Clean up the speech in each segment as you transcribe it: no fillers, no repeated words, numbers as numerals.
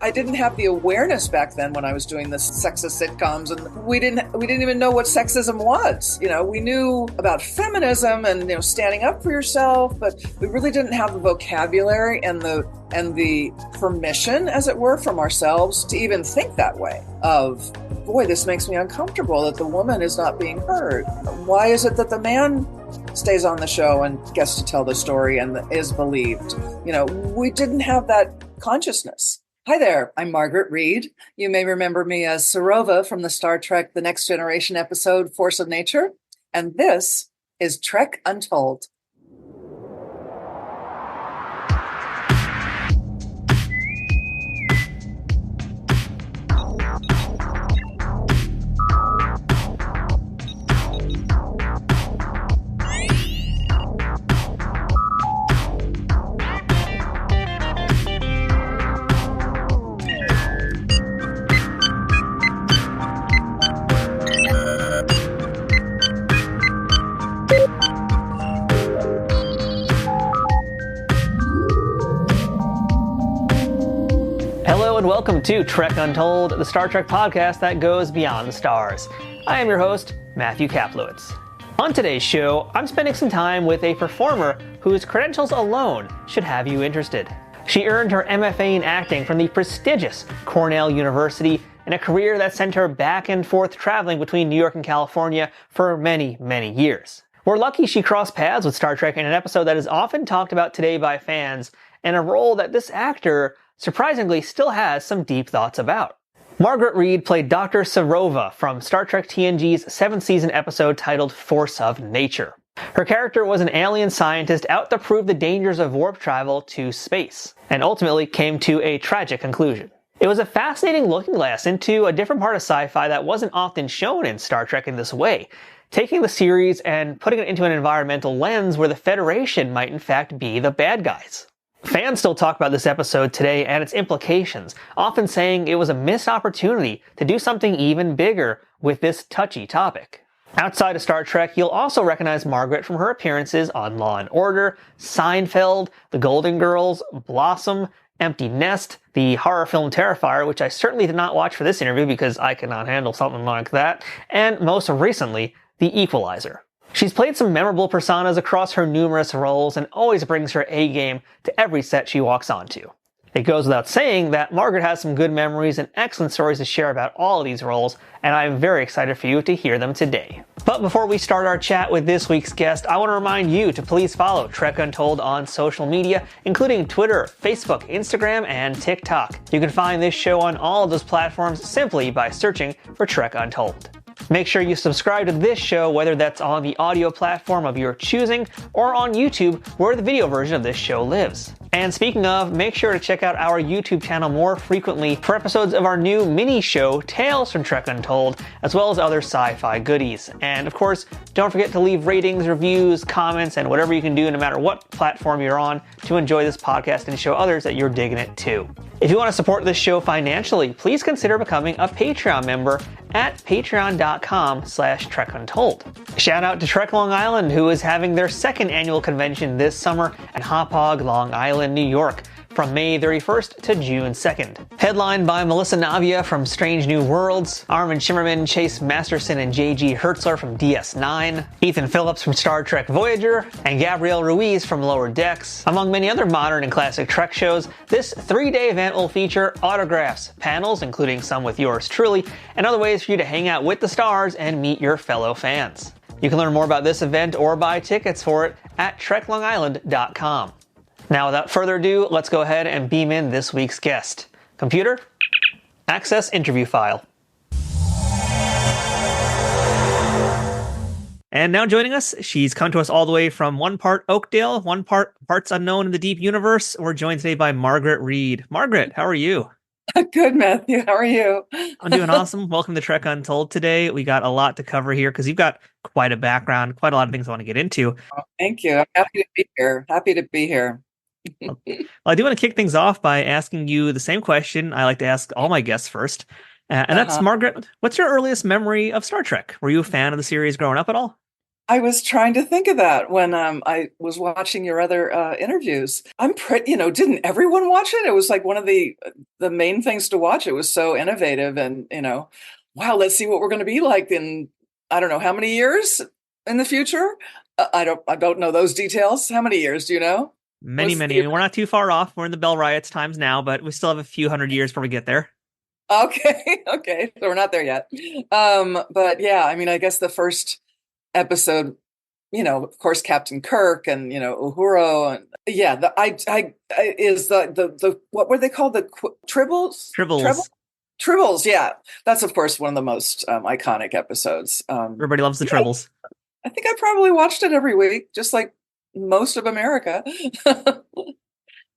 I didn't have the awareness back then when I was doing this sexist sitcoms, and we didn't even know what sexism was. We knew about feminism and standing up for yourself, but we really didn't have the vocabulary and the permission, as it were, from ourselves to even think that way of, boy, this makes me uncomfortable that the woman is not being heard. Why is it that the man stays on the show and gets to tell the story and is believed? We didn't have that consciousness. Hi there, I'm Margaret Reed. You may remember me as Serova from the Star Trek The Next Generation episode, Force of Nature. And this is Trek Untold. Hello and welcome to Trek Untold, the Star Trek podcast that goes beyond the stars. I am your host, Matthew Kaplowitz. On today's show, I'm spending some time with a performer whose credentials alone should have you interested. She earned her MFA in acting from the prestigious Cornell University in a career that sent her back and forth traveling between New York and California for many, many years. We're lucky she crossed paths with Star Trek in an episode that is often talked about today by fans, and a role that this actor surprisingly still has some deep thoughts about. Margaret Reed played Dr. Serova from Star Trek TNG's 7th season episode titled Force of Nature. Her character was an alien scientist out to prove the dangers of warp travel to space, and ultimately came to a tragic conclusion. It was a fascinating looking glass into a different part of sci-fi that wasn't often shown in Star Trek in this way, taking the series and putting it into an environmental lens where the Federation might in fact be the bad guys. Fans still talk about this episode today and its implications, often saying it was a missed opportunity to do something even bigger with this touchy topic. Outside of Star Trek, you'll also recognize Margaret from her appearances on Law & Order, Seinfeld, The Golden Girls, Blossom, Empty Nest, the horror film Terrifier, which I certainly did not watch for this interview because I cannot handle something like that, and most recently, The Equalizer. She's played some memorable personas across her numerous roles and always brings her A-game to every set she walks onto. It goes without saying that Margaret has some good memories and excellent stories to share about all of these roles, and I'm very excited for you to hear them today. But before we start our chat with this week's guest, I want to remind you to please follow Trek Untold on social media, including Twitter, Facebook, Instagram, and TikTok. You can find this show on all of those platforms simply by searching for Trek Untold. Make sure you subscribe to this show, whether that's on the audio platform of your choosing or on YouTube, where the video version of this show lives. And speaking of, make sure to check out our YouTube channel more frequently for episodes of our new mini show, Tales from Trek Untold, as well as other sci-fi goodies. And of course, don't forget to leave ratings, reviews, comments, and whatever you can do no matter what platform you're on to enjoy this podcast and show others that you're digging it too. If you want to support this show financially, please consider becoming a Patreon member at patreon.com/TrekUntold. Shout out to Trek Long Island, who is having their second annual convention this summer at Hop Hog, Long Island, New York, from May 31st to June 2nd. Headlined by Melissa Navia from Strange New Worlds, Armin Shimmerman, Chase Masterson, and J.G. Hertzler from DS9, Ethan Phillips from Star Trek Voyager, and Gabrielle Ruiz from Lower Decks. Among many other modern and classic Trek shows, this 3-day event will feature autographs, panels, including some with yours truly, and other ways for you to hang out with the stars and meet your fellow fans. You can learn more about this event or buy tickets for it at treklongisland.com. Now, without further ado, let's go ahead and beam in this week's guest. Computer, access interview file. And now joining us, she's come to us all the way from one part Oakdale, parts unknown in the deep universe. We're joined today by Margaret Reed. Margaret, how are you? Good, Matthew. How are you? I'm doing awesome. Welcome to Trek Untold today. We got a lot to cover here because you've got quite a background, quite a lot of things I want to get into. Oh, thank you. I'm happy to be here. Well, I do want to kick things off by asking you the same question I like to ask all my guests first. And that's, Margaret, what's your earliest memory of Star Trek? Were you a fan of the series growing up at all? I was trying to think of that when I was watching your other interviews. I'm pretty, didn't everyone watch it? It was like one of the main things to watch. It was so innovative, and wow, let's see what we're going to be like in I don't know how many years in the future. I don't know those details. How many years do you know? Many, Was many. I mean, we're not too far off. We're in the Bell Riots times now, but we still have a few hundred years before we get there. okay, okay, so we're not there yet. But yeah, I mean, I guess the first episode, of course, Captain Kirk and Uhura, and yeah, I is the what were they called? The Tribbles, Tribbles. Tribbles. Yeah, that's of course one of the most iconic episodes. Everybody loves the Yeah, Tribbles. I think I probably watched it every week, just like most of America.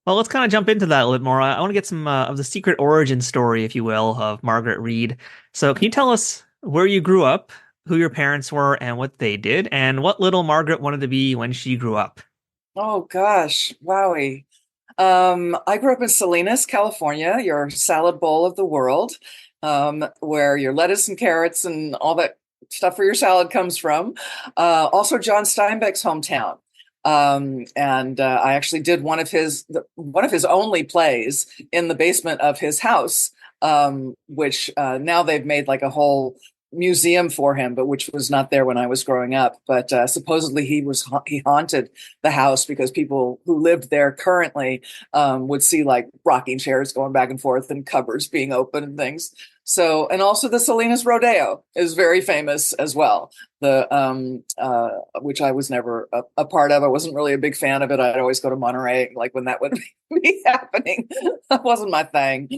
Well, let's kind of jump into that a little bit more. I want to get some of the secret origin story, if you will, of Margaret Reed. So, can you tell us where you grew up, who your parents were, and what they did, and what little Margaret wanted to be when she grew up? Oh gosh, wowie. I grew up in Salinas, California, your salad bowl of the world, where your lettuce and carrots and all that stuff for your salad comes from. Also, John Steinbeck's hometown. And I actually did one of his only plays in the basement of his house, which now they've made like a whole museum for him, but which was not there when I was growing up. But supposedly he haunted the house because people who lived there currently would see like rocking chairs going back and forth and cupboards being open and things. So, and also the Salinas Rodeo is very famous as well. Which I was never a part of. I wasn't really a big fan of it. I'd always go to Monterey, like when that would be happening. That wasn't my thing.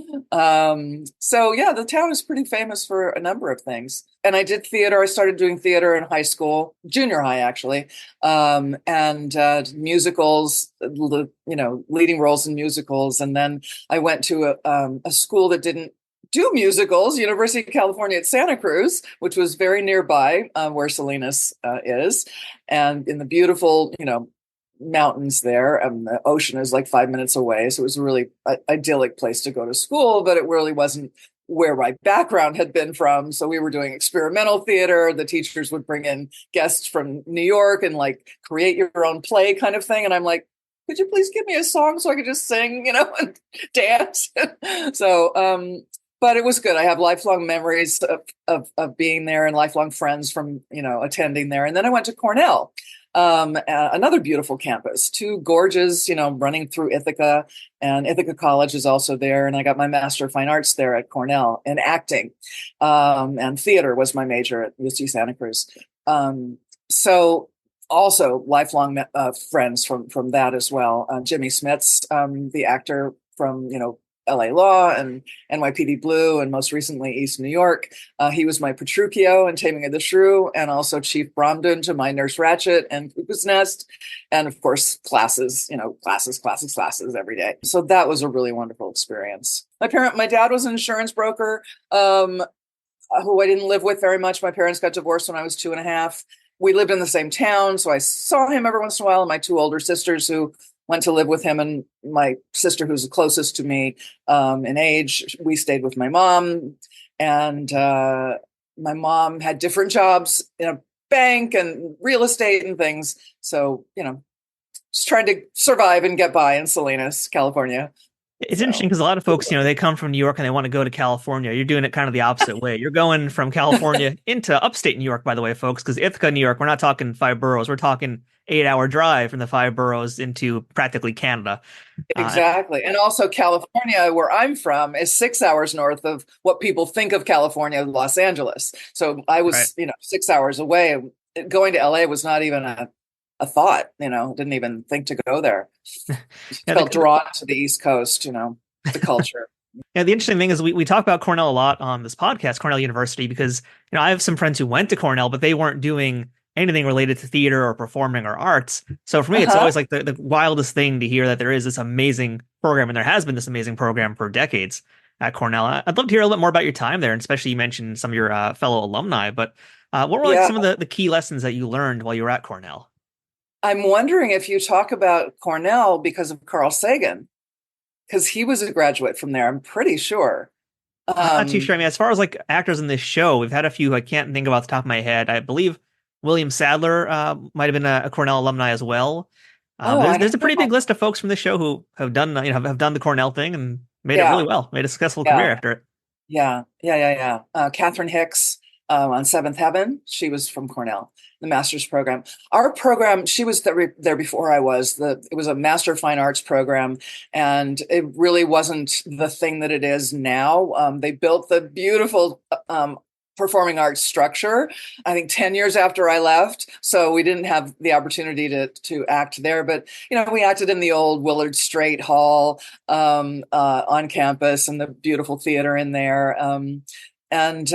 So yeah, the town is pretty famous for a number of things. And I did theater. I started doing theater in high school, junior high actually, and musicals. Leading roles in musicals. And then I went to a school that didn't do musicals, University of California at Santa Cruz, which was very nearby where Salinas is, and in the beautiful, mountains there. The ocean is like 5 minutes away, so it was a really idyllic place to go to school. But it really wasn't where my background had been from. So we were doing experimental theater. The teachers would bring in guests from New York and like create your own play kind of thing. And I'm like, could you please give me a song so I could just sing, and dance? So, but it was good. I have lifelong memories of being there and lifelong friends from, attending there. And then I went to Cornell, another beautiful campus, two gorges, running through Ithaca, and Ithaca College is also there. And I got my Master of Fine Arts there at Cornell in acting, and theater was my major at UC Santa Cruz. So also lifelong friends from that as well. Jimmy Smits, the actor from, LA Law and NYPD Blue, and most recently East New York. He was my Petruchio in Taming of the Shrew, and also Chief Bromden to my Nurse Ratched and Cuckoo's Nest. And of course, classes every day. So that was a really wonderful experience. My dad was an insurance broker, who I didn't live with very much. My parents got divorced when I was 2.5. We lived in the same town, so I saw him every once in a while, and my two older sisters who went to live with him, and my sister, who's the closest to me in age, we stayed with my mom. And my mom had different jobs in a bank and real estate and things. So, just trying to survive and get by in Salinas, California. It's interesting because a lot of folks, they come from New York and they want to go to California. You're doing it kind of the opposite way. You're going from California into upstate New York, by the way, folks, because Ithaca, New York, we're not talking 5 boroughs. We're talking 8-hour drive from the 5 boroughs into practically Canada. Exactly. And also California, where I'm from, is 6 hours north of what people think of California, Los Angeles. So I was, Right. 6 hours away. Going to LA was not even a thought, didn't even think to go there. Felt drawn to the East Coast, the culture. Yeah, the interesting thing is we talk about Cornell a lot on this podcast, Cornell University, because I have some friends who went to Cornell, but they weren't doing anything related to theater or performing or arts. So for me, it's always like the wildest thing to hear that there is this amazing program, and there has been this amazing program for decades at Cornell. I'd love to hear a little bit more about your time there, and especially you mentioned some of your fellow alumni, but what were some of the key lessons that you learned while you were at Cornell? I'm wondering if you talk about Cornell because of Carl Sagan, because he was a graduate from there, I'm pretty sure. I'm not too sure. I mean, as far as like actors in this show, we've had a few I can't think of off the top of my head. I believe William Sadler might have been a Cornell alumni as well. Oh, I There's don't a pretty know. big list of folks from the show who have done have done the Cornell thing and made it Yeah, really well, made a successful yeah, career after it. yeah. Catherine Hicks on Seventh Heaven. She was from Cornell, the master's program. Our program, she was there before I was. It was a Master of Fine Arts program, and it really wasn't the thing that it is now. They built the beautiful performing arts structure, I think 10 years after I left. So we didn't have the opportunity to act there. But, we acted in the old Willard Straight Hall on campus and the beautiful theater in there. And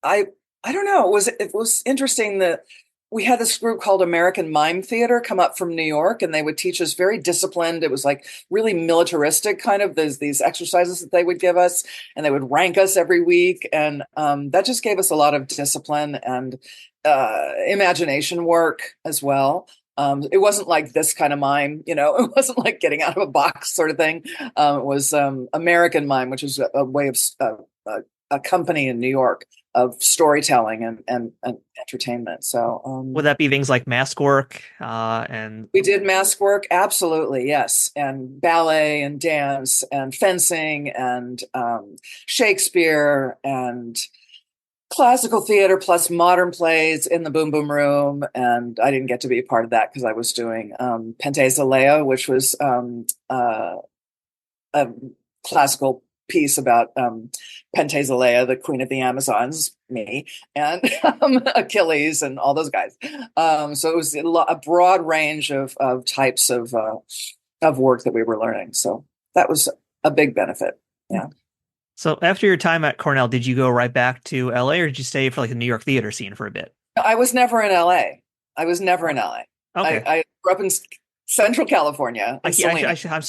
I I don't know. It was interesting that we had this group called American Mime Theater come up from New York, and they would teach us very disciplined. It was like really militaristic kind of these exercises that they would give us, and they would rank us every week, and that just gave us a lot of discipline and imagination work as well. It wasn't like this kind of mime, it wasn't like getting out of a box sort of thing. It was American Mime, which is a way of a company in New York of storytelling and entertainment. So Would that be things like mask work and we did mask work, absolutely, yes, and ballet and dance and fencing and Shakespeare and classical theater plus modern plays in the Boom Boom Room. And I didn't get to be a part of that because I was doing Penthesilea, which was a classical piece about Penthesilea, the queen of the Amazons, me, and Achilles and all those guys. So it was a broad range of types of work that we were learning. So that was a big benefit. Yeah. So after your time at Cornell, did you go right back to LA or did you stay for like the New York theater scene for a bit? I was never in LA. I was never in LA. Okay. I grew up in Central California. I'm so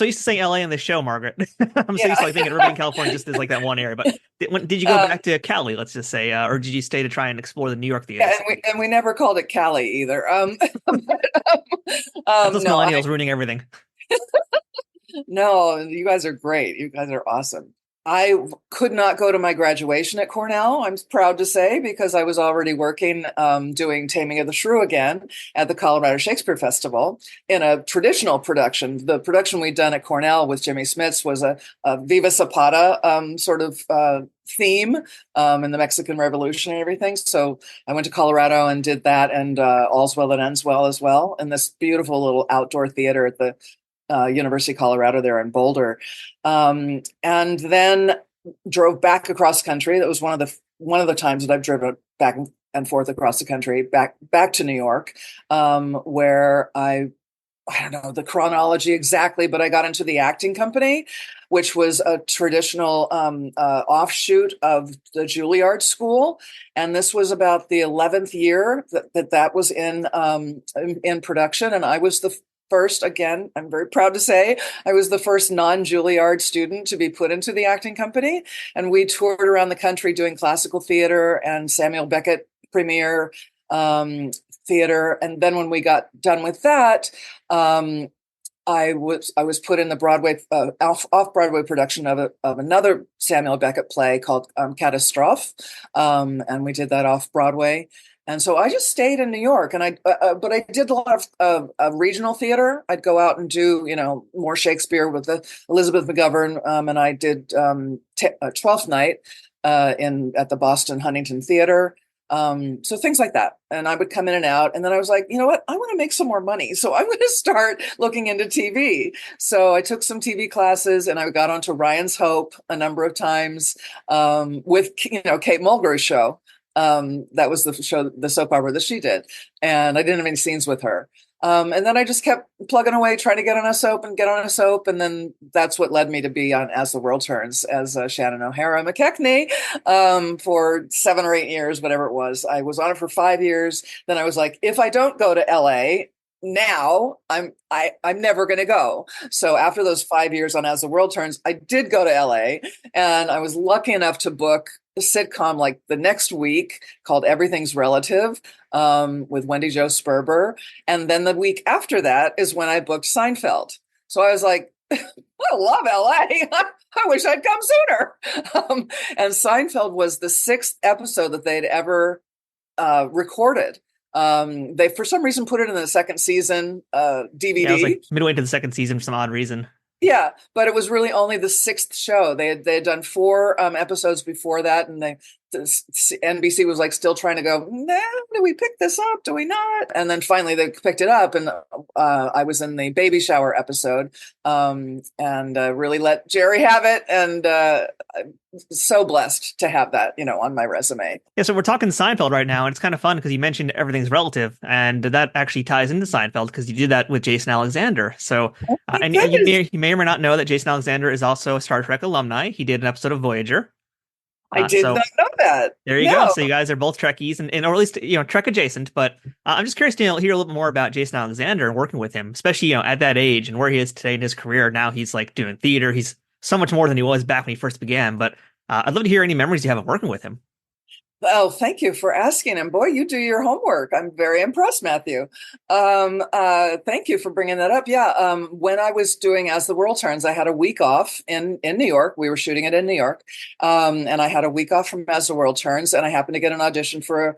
used to saying LA in the show, Margaret. I'm so Yeah. used to like thinking Irvine, California just is like that one area. But did you go back to Cali, let's just say, or did you stay to try and explore the New York theater? Yeah, and we never called it Cali either. That's those No, millennials ruining everything. no, you guys are great. You guys are awesome. I could not go to my graduation at Cornell, I'm proud to say, because I was already working doing Taming of the Shrew again at the Colorado Shakespeare Festival in a traditional production. The production we'd done at Cornell with Jimmy Smits was a Viva Zapata sort of theme in the Mexican Revolution and everything. So I went to Colorado and did that, and All's Well That Ends Well as well, in this beautiful little outdoor theater at the University of Colorado there in Boulder, and then drove back across country. That was one of the times that I've driven back and forth across the country, back to New York, where I don't know the chronology exactly, but I got into the acting company, which was a traditional offshoot of the Juilliard School, and this was about the 11th year that was in production, and I was the first, again, I'm very proud to say, I was the first non-Juilliard student to be put into the acting company. And we toured around the country doing classical theater and Samuel Beckett premiere theater. And then when we got done with that, I was put in the Broadway off-Broadway production of another Samuel Beckett play called Catastrophe, and we did that off-Broadway. And so I just stayed in New York, and but I did a lot of regional theater. I'd go out and do more Shakespeare with Elizabeth McGovern, and I did Twelfth Night at the Boston Huntington Theater. So things like that. And I would come in and out. And then I was like, you know what? I want to make some more money. So I'm going to start looking into TV. So I took some TV classes and I got onto Ryan's Hope a number of times with, Kate Mulgrew's show. That was the soap opera that she did. And I didn't have any scenes with her. And then I just kept plugging away, trying to get on a soap. And then that's what led me to be on As the World Turns as Shannon O'Hara McKechnie for 7 or 8 years, whatever it was. I was on it for 5 years. Then I was like, if I don't go to LA now, I'm never going to go. So after those 5 years on As the World Turns, I did go to LA, and I was lucky enough to book a sitcom like the next week called Everything's Relative with Wendy Jo Sperber. And then the week after that is when I booked Seinfeld. So I was like, I love LA. I wish I'd come sooner. And Seinfeld was the 6th episode that they'd ever recorded. They, for some reason, put it in the second season Yeah, it was DVD. like midway into the second season for some odd reason. Yeah, but it was really only the sixth show. They had done four episodes before that, and NBC was like still trying to go, nah, do we pick this up? Do we not? And then finally they picked it up, and I was in the baby shower episode, and really let Jerry have it, and I'm so blessed to have that, on my resume. Yeah, so we're talking Seinfeld right now, and it's kind of fun because you mentioned everything's relative, and that actually ties into Seinfeld because you did that with Jason Alexander. So, Oh my and goodness. you may or may not know that Jason Alexander is also a Star Trek alumni. He did an episode of Voyager. I did So not know that. there you go. No. So you guys are both Trekkies, and or at least Trek adjacent. But I'm just curious to hear a little bit more about Jason Alexander and working with him, especially at that age and where he is today in his career. Now he's like doing theater. He's so much more than he was back when he first began. But I'd love to hear any memories you have of working with him. Oh, thank you for asking. And boy, you do your homework. I'm very impressed, Matthew. Thank you for bringing that up. Yeah. When I was doing As the World Turns, I had a week off in New York. We were shooting it in New York. And I had a week off from As the World Turns, and I happened to get an audition for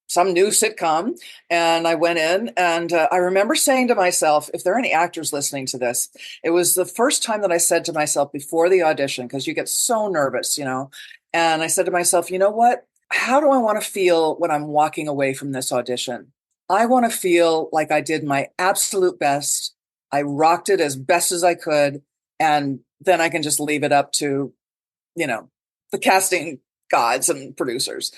some new sitcom. And I went in, and I remember saying to myself, if there are any actors listening to this, it was the first time that I said to myself before the audition, because you get so nervous, and I said to myself, you know what? How do I want to feel when I'm walking away from this audition? I want to feel like I did my absolute best. I rocked it as best as I could. And then I can just leave it up to, the casting gods and producers.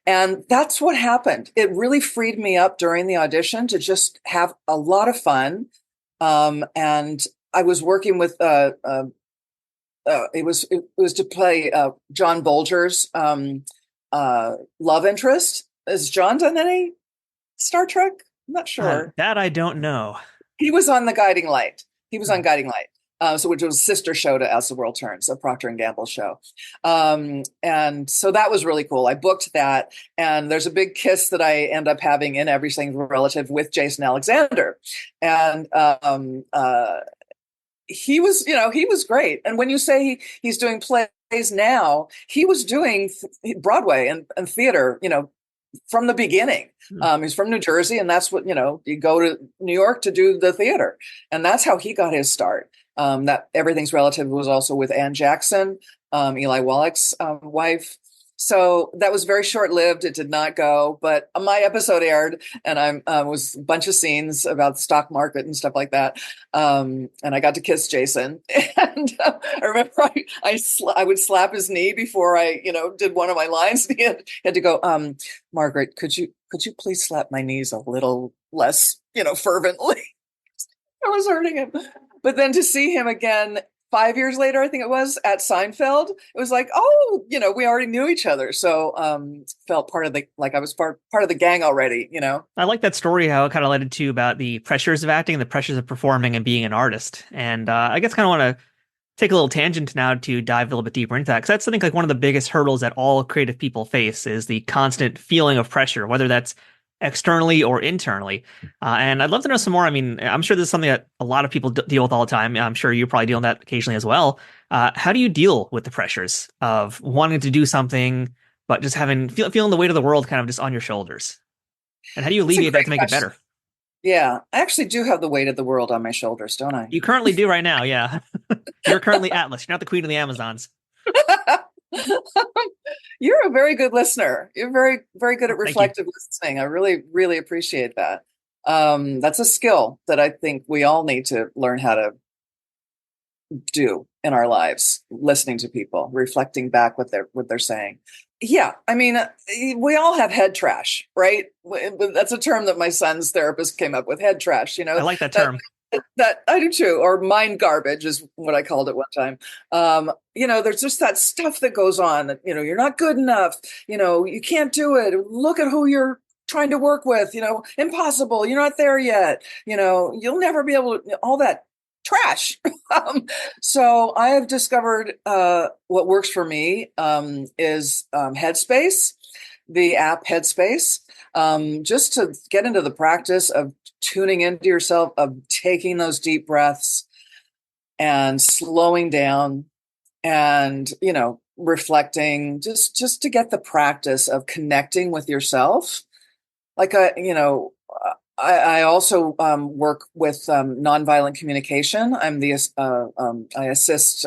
And that's what happened. It really freed me up during the audition to just have a lot of fun. And I was working with, it was to play John Bolger's love interest. Has John done any Star Trek? I'm not sure. That I don't know. He was on the Guiding Light. He was on Guiding Light. Which was a sister show to As the World Turns, a Procter and Gamble show. And so that was really cool. I booked that, and there's a big kiss that I end up having in Everything Relative with Jason Alexander. And he was great. And when you say he's doing plays now, he was doing Broadway and theater, from the beginning. He's from New Jersey, and that's what, you go to New York to do the theater. And that's how he got his start. That Everything's Relative was also with Ann Jackson, Eli Wallach's wife. So that was very short-lived. It did not go, but my episode aired, and I was a bunch of scenes about the stock market and stuff like that. And I got to kiss Jason. And I remember I would slap his knee before I, did one of my lines. And he had to go, Margaret, could you please slap my knees a little less, fervently? I was hurting him. But then to see him again 5 years later, I think it was, at Seinfeld, it was like, oh, we already knew each other. So felt part of I was part of the gang already, I like that story, how it kind of led to about the pressures of acting, the pressures of performing and being an artist. And I guess kind of want to take a little tangent now to dive a little bit deeper into that. Because that's, I think, like one of the biggest hurdles that all creative people face is the constant feeling of pressure, whether that's externally or internally. And I'd love to know some more. I mean, I'm sure this is something that a lot of people deal with all the time. I'm sure you probably deal with that occasionally as well. How do you deal with the pressures of wanting to do something, but just feeling the weight of the world kind of just on your shoulders? And how do you alleviate that to make it better? Yeah, I actually do have the weight of the world on my shoulders, don't I? You currently do right now, yeah. You're currently Atlas. You're not the queen of the Amazons. You're a very good listener. You're very, very good at reflective listening. I really, really appreciate that. That's a skill that I think we all need to learn how to do in our lives, listening to people, reflecting back what they're saying. Yeah, I mean, we all have head trash, right? That's a term that my son's therapist came up with, head trash, I like that term. That I do too, or mind garbage is what I called it one time. There's just that stuff that goes on that, you're not good enough, you can't do it. Look at who you're trying to work with, impossible. You're not there yet. You'll never be able to, all that trash. So I have discovered what works for me is Headspace, the app Headspace, just to get into the practice of tuning into yourself, of taking those deep breaths and slowing down and, reflecting, just to get the practice of connecting with yourself. like I also work with nonviolent communication. I assist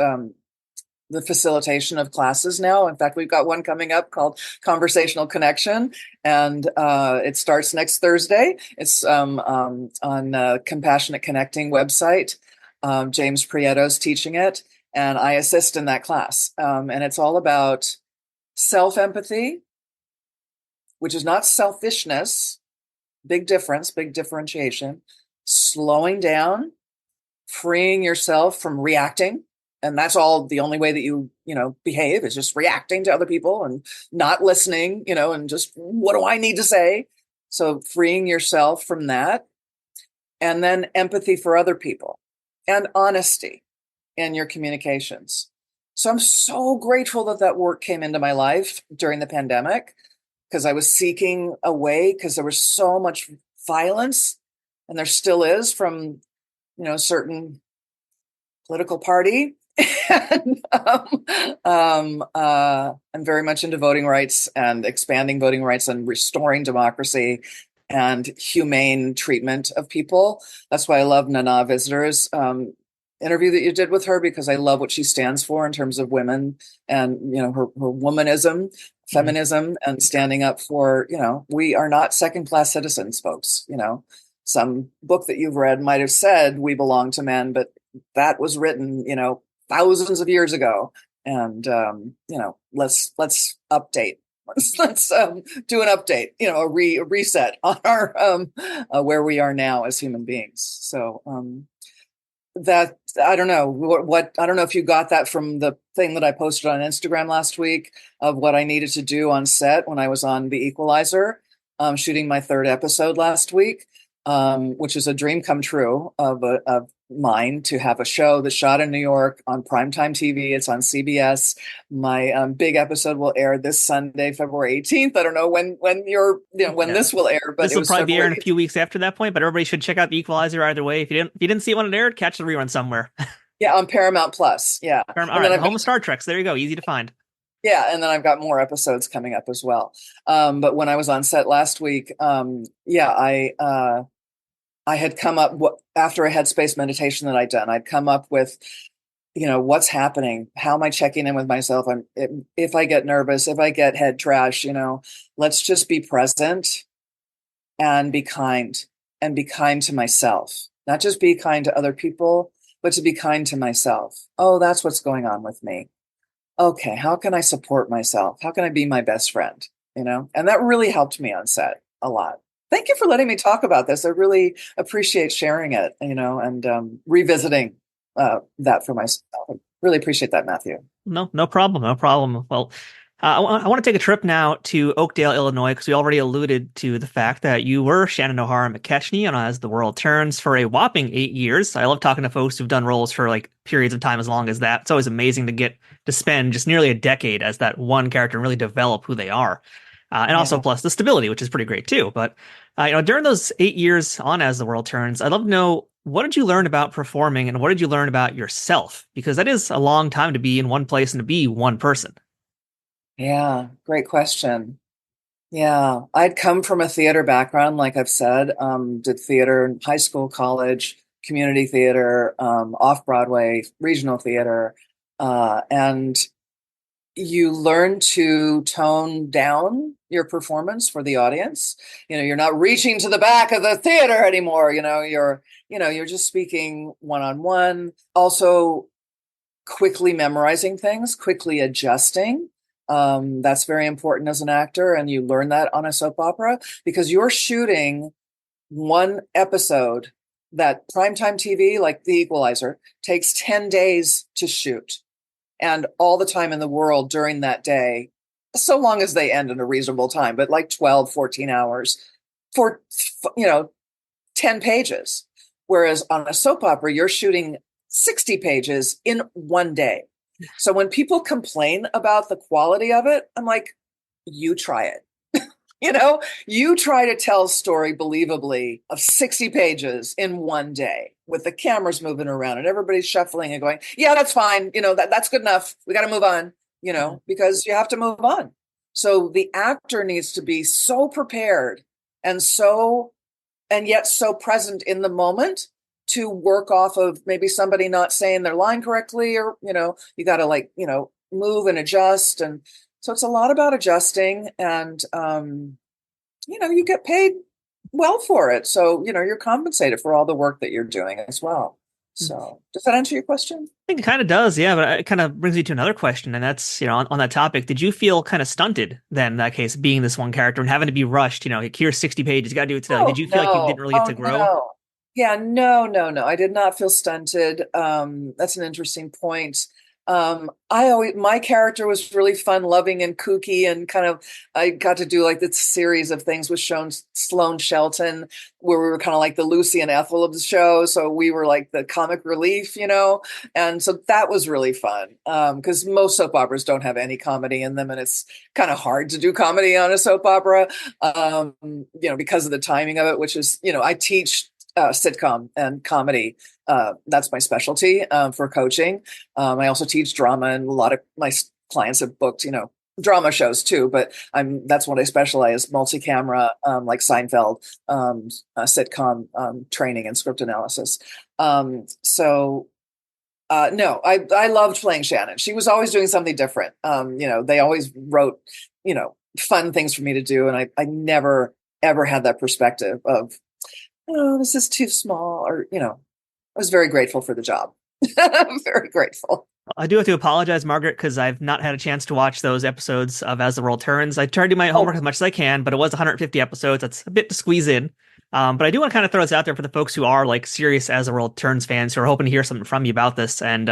the facilitation of classes now. In fact, we've got one coming up called Conversational Connection, and it starts next Thursday. It's on Compassionate Connecting website. James Prieto's teaching it, and I assist in that class. And it's all about self-empathy, which is not selfishness. Big difference, big differentiation. Slowing down, freeing yourself from reacting. And that's all the only way that you behave is just reacting to other people and not listening, and just, what do I need to say? So freeing yourself from that. And then empathy for other people and honesty in your communications. So I'm so grateful that work came into my life during the pandemic, because I was seeking a way, because there was so much violence, and there still is, from certain political party. And I'm very much into voting rights and expanding voting rights and restoring democracy and humane treatment of people. That's why I love Nana Visitor's interview that you did with her, because I love what she stands for in terms of women and her womanism, feminism, and standing up for we are not second-class citizens, folks. Some book that you've read might have said we belong to men, but that was written thousands of years ago. And let's update. Let's do an update, a reset on our where we are now as human beings. So that, I don't know what I don't know if you got that from the thing that I posted on Instagram last week of what I needed to do on set when I was on The Equalizer, shooting my third episode last week, which is a dream come true of mine, to have a show that's shot in New York on primetime TV. It's on CBS. My big episode will air this Sunday, February 18th. I don't know when this will air, but this will probably be airing a few weeks after that point. But everybody should check out The Equalizer either way. If you didn't see it when it aired, catch the rerun somewhere. Yeah, on Paramount Plus. Yeah, Paramount, all right, home of Star Trek. So there you go, easy to find. Yeah, and then I've got more episodes coming up as well. But when I was on set last week, I had come up after a headspace meditation that I'd done. I'd come up with, what's happening? How am I checking in with myself? If I get nervous, if I get head trash, let's just be present and be kind to myself. Not just be kind to other people, but to be kind to myself. Oh, that's what's going on with me. Okay, how can I support myself? How can I be my best friend? And that really helped me on set a lot. Thank you for letting me talk about this. I really appreciate sharing it, and revisiting that for myself. I really appreciate that, Matthew. No problem. No problem. Well, I want to take a trip now to Oakdale, Illinois, because we already alluded to the fact that you were Shannon O'Hara McKechnie on As the World Turns for a whopping 8 years. I love talking to folks who've done roles for like periods of time as long as that. It's always amazing to get to spend just nearly a decade as that one character and really develop who they are. And also plus the stability, which is pretty great too. But during those 8 years on As the World Turns, I'd love to know, what did you learn about performing and what did you learn about yourself? Because that is a long time to be in one place and to be one person. Yeah, great question. Yeah, I'd come from a theater background, like I've said, did theater in high school, college, community theater, off-Broadway, regional theater, and you learn to tone down your performance for the audience. You're not reaching to the back of the theater anymore. You're just speaking one-on-one. Also, quickly memorizing things, quickly adjusting. That's very important as an actor, and you learn that on a soap opera, because you're shooting one episode that primetime TV, like The Equalizer, takes 10 days to shoot. And all the time in the world during that day, so long as they end in a reasonable time, but like 12, 14 hours for, 10 pages. Whereas on a soap opera, you're shooting 60 pages in one day. So when people complain about the quality of it, I'm like, you try it. You try to tell a story believably of 60 pages in one day with the cameras moving around and everybody shuffling and going, yeah, that's fine. That's good enough. We got to move on, because you have to move on. So the actor needs to be so prepared and yet so present in the moment to work off of maybe somebody not saying their line correctly, or, you got to move and adjust. And so it's a lot about adjusting, and, you get paid well for it. So, you're compensated for all the work that you're doing as well. So does that answer your question? I think it kind of does, yeah, but it kind of brings me to another question, and that's, on that topic, did you feel kind of stunted then in that case, being this one character and having to be rushed, like, here's 60 pages, you got to do it today. Did you feel like you didn't really get to grow? No. Yeah, no. I did not feel stunted. That's an interesting point. My character was really fun, loving, and kooky, and I got to do like this series of things with Sloan Shelton, where we were kind of like the Lucy and Ethel of the show. So we were like the comic relief, and so that was really fun. Because most soap operas don't have any comedy in them, and it's kind of hard to do comedy on a soap opera, because of the timing of it, which is, I teach sitcom and comedy. That's my specialty for coaching. I also teach drama, and a lot of my clients have booked, drama shows too, but that's what I specialize, multi-camera, like Seinfeld, sitcom training and script analysis. No, I loved playing Shannon. She was always doing something different. They always wrote, fun things for me to do. And I never, ever had that perspective of, oh, this is too small, or, I was very grateful for the job. Very grateful. I do have to apologize, Margaret, because I've not had a chance to watch those episodes of As the World Turns. I try to do my homework as much as I can, but it was 150 episodes. That's a bit to squeeze in. But I do want to kind of throw this out there for the folks who are like serious As the World Turns fans who are hoping to hear something from you about this. And,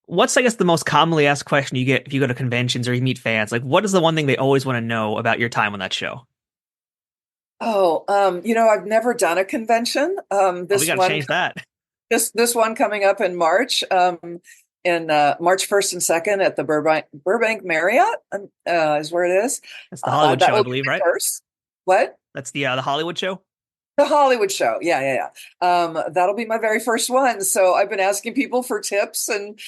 what's, I guess, the most commonly asked question you get if you go to conventions or you meet fans? Like, what is the one thing they always want to know about your time on that show? Oh, I've never done a convention. We got to change that. This one coming up in March, in March 1st and 2nd at the Burbank Marriott, is where it is. That's the Hollywood show, I believe, right? First. What? That's the Hollywood show? The Hollywood show. Yeah. That'll be my very first one. So I've been asking people for tips and,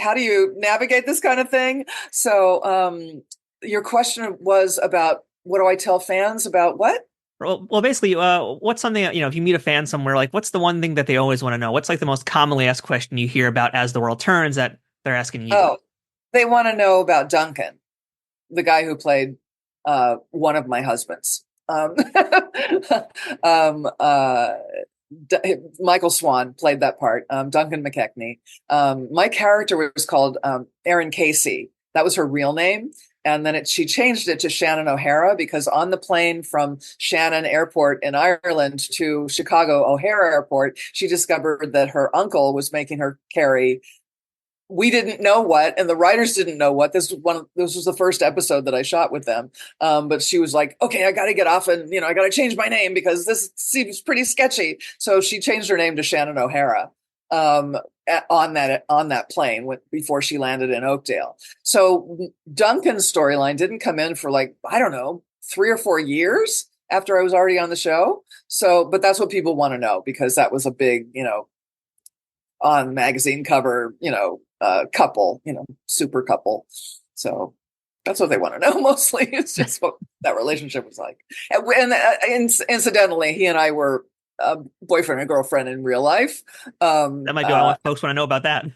how do you navigate this kind of thing? So your question was about, what do I tell fans about what? Well, basically, what's something, if you meet a fan somewhere, like, what's the one thing that they always want to know? What's like the most commonly asked question you hear about As the World Turns that they're asking you? Oh, they want to know about Duncan, the guy who played one of my husbands. Michael Swan played that part. Duncan McKechnie. My character was called Erin Casey. That was her real name. And then she changed it to Shannon O'Hara because on the plane from Shannon Airport in Ireland to Chicago O'Hara Airport, she discovered that her uncle was making her carry. We didn't know what, and the writers didn't know what. This was the first episode that I shot with them. But she was like, okay, I got to get off and, I got to change my name because this seems pretty sketchy. So she changed her name to Shannon O'Hara. On that plane before she landed in Oakdale. So Duncan's storyline didn't come in for 3 or 4 years after I was already on the show. So, but that's what people want to know because that was a big, on magazine cover, couple, super couple. So that's what they want to know mostly. It's just what that relationship was like. And incidentally, he and I were boyfriend and girlfriend in real life. That might be what folks want to know about that.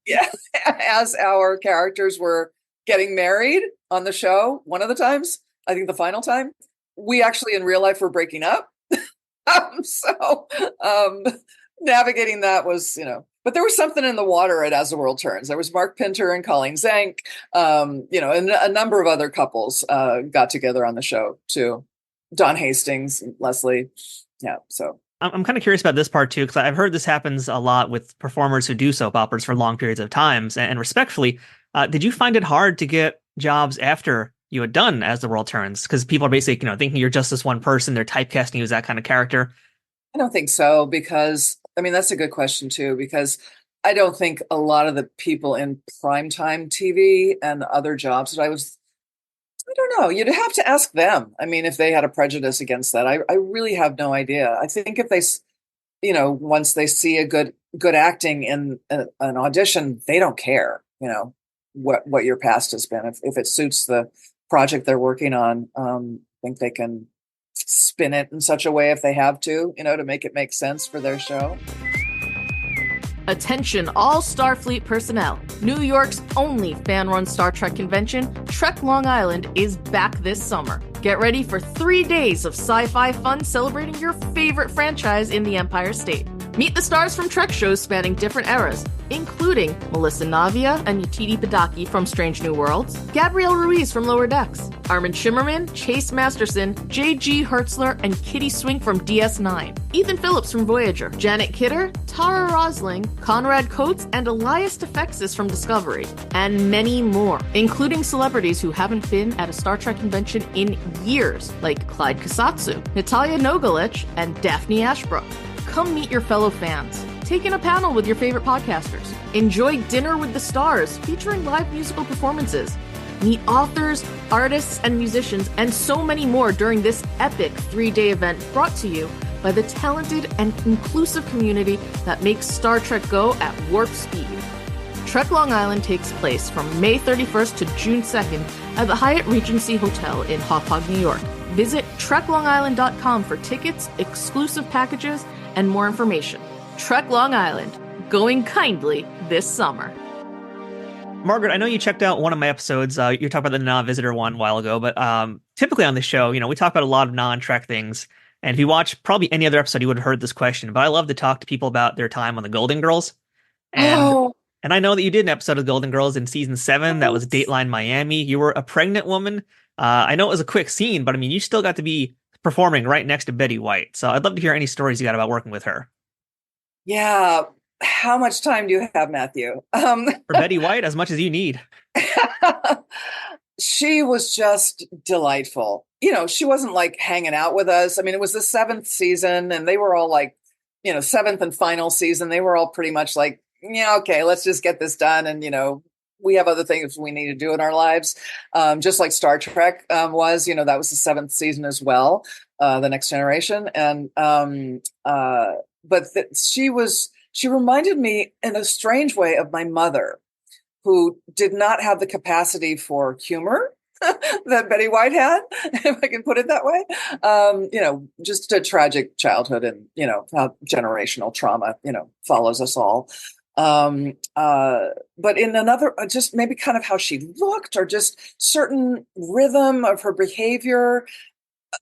Yeah, as our characters were getting married on the show, one of the times, I think the final time, we actually in real life were breaking up. Navigating that was, but there was something in the water at As the World Turns. There was Mark Pinter and Colleen Zank, and a number of other couples got together on the show too. Don Hastings, Leslie. Yeah, so. I'm kind of curious about this part too, because I've heard this happens a lot with performers who do soap operas for long periods of times. And respectfully, did you find it hard to get jobs after you had done As the World Turns? Because people are basically, thinking you're just this one person. They're typecasting you as that kind of character. I don't think so, because, that's a good question too, because I don't think a lot of the people in primetime TV and other jobs that I don't know. You'd have to ask them. If they had a prejudice against that, I really have no idea. I think if they, once they see a good acting in an audition, they don't care, what your past has been. If it suits the project they're working on, I think they can spin it in such a way if they have to, to make it make sense for their show. Attention all Starfleet personnel. New York's only fan-run Star Trek convention, Trek Long Island, is back this summer. Get ready for 3 days of sci-fi fun celebrating your favorite franchise in the Empire State. Meet the stars from Trek shows spanning different eras, including Melissa Navia and Yetidi Padaki from Strange New Worlds, Gabrielle Ruiz from Lower Decks, Armin Shimmerman, Chase Masterson, J.G. Hertzler, and Kitty Swing from DS9, Ethan Phillips from Voyager, Janet Kidder, Tara Rosling, Conrad Coates, and Elias Defexis from Discovery, and many more, including celebrities who haven't been at a Star Trek convention in years, like Clyde Kasatsu, Natalia Nogalich, and Daphne Ashbrook. Come meet your fellow fans. Take in a panel with your favorite podcasters. Enjoy Dinner with the Stars, featuring live musical performances. Meet authors, artists, and musicians, and so many more during this epic 3-day event brought to you by the talented and inclusive community that makes Star Trek go at warp speed. Trek Long Island takes place from May 31st to June 2nd at the Hyatt Regency Hotel in Hauppauge, New York. Visit treklongisland.com for tickets, exclusive packages, and more information. Trek Long Island, going kindly this summer. Margaret, I know you checked out one of my episodes. You talked about the non-visitor one a while ago, but typically on the show, we talk about a lot of non-Trek things. And if you watch probably any other episode, you would have heard this question. But I love to talk to people about their time on the Golden Girls. And I know that you did an episode of Golden Girls in season 7. That was Dateline Miami. You were a pregnant woman. I know it was a quick scene, but I mean, you still got to be performing right next to Betty White. So I'd love to hear any stories you got about working with her. Yeah. How much time do you have, Matthew? For Betty White, as much as you need. She was just delightful. She wasn't like hanging out with us. I mean, it was the 7th season and they were all like, 7th and final season. They were all pretty much like, yeah, okay, let's just get this done. And, we have other things we need to do in our lives. Just like Star Trek was, that was the 7th season as well, The Next Generation. And, she reminded me in a strange way of my mother, who did not have the capacity for humor that Betty White had, if I can put it that way. Just a tragic childhood and, how generational trauma, follows us all. But in another, just maybe kind of how she looked or just certain rhythm of her behavior,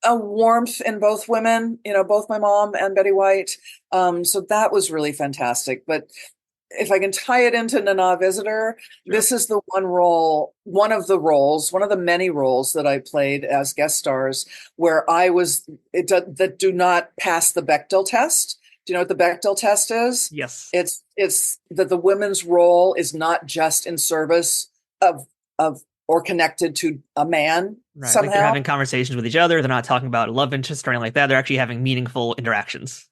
a warmth in both women, both my mom and Betty White. So that was really fantastic. But if I can tie it into Nana Visitor, sure. This is the one of the many roles that I played as guest stars where that do not pass the Bechdel test. Do you know what the Bechdel test is? Yes. It's that the women's role is not just in service of or connected to a man. Right. Somehow. Like they're having conversations with each other. They're not talking about love interest or anything like that. They're actually having meaningful interactions.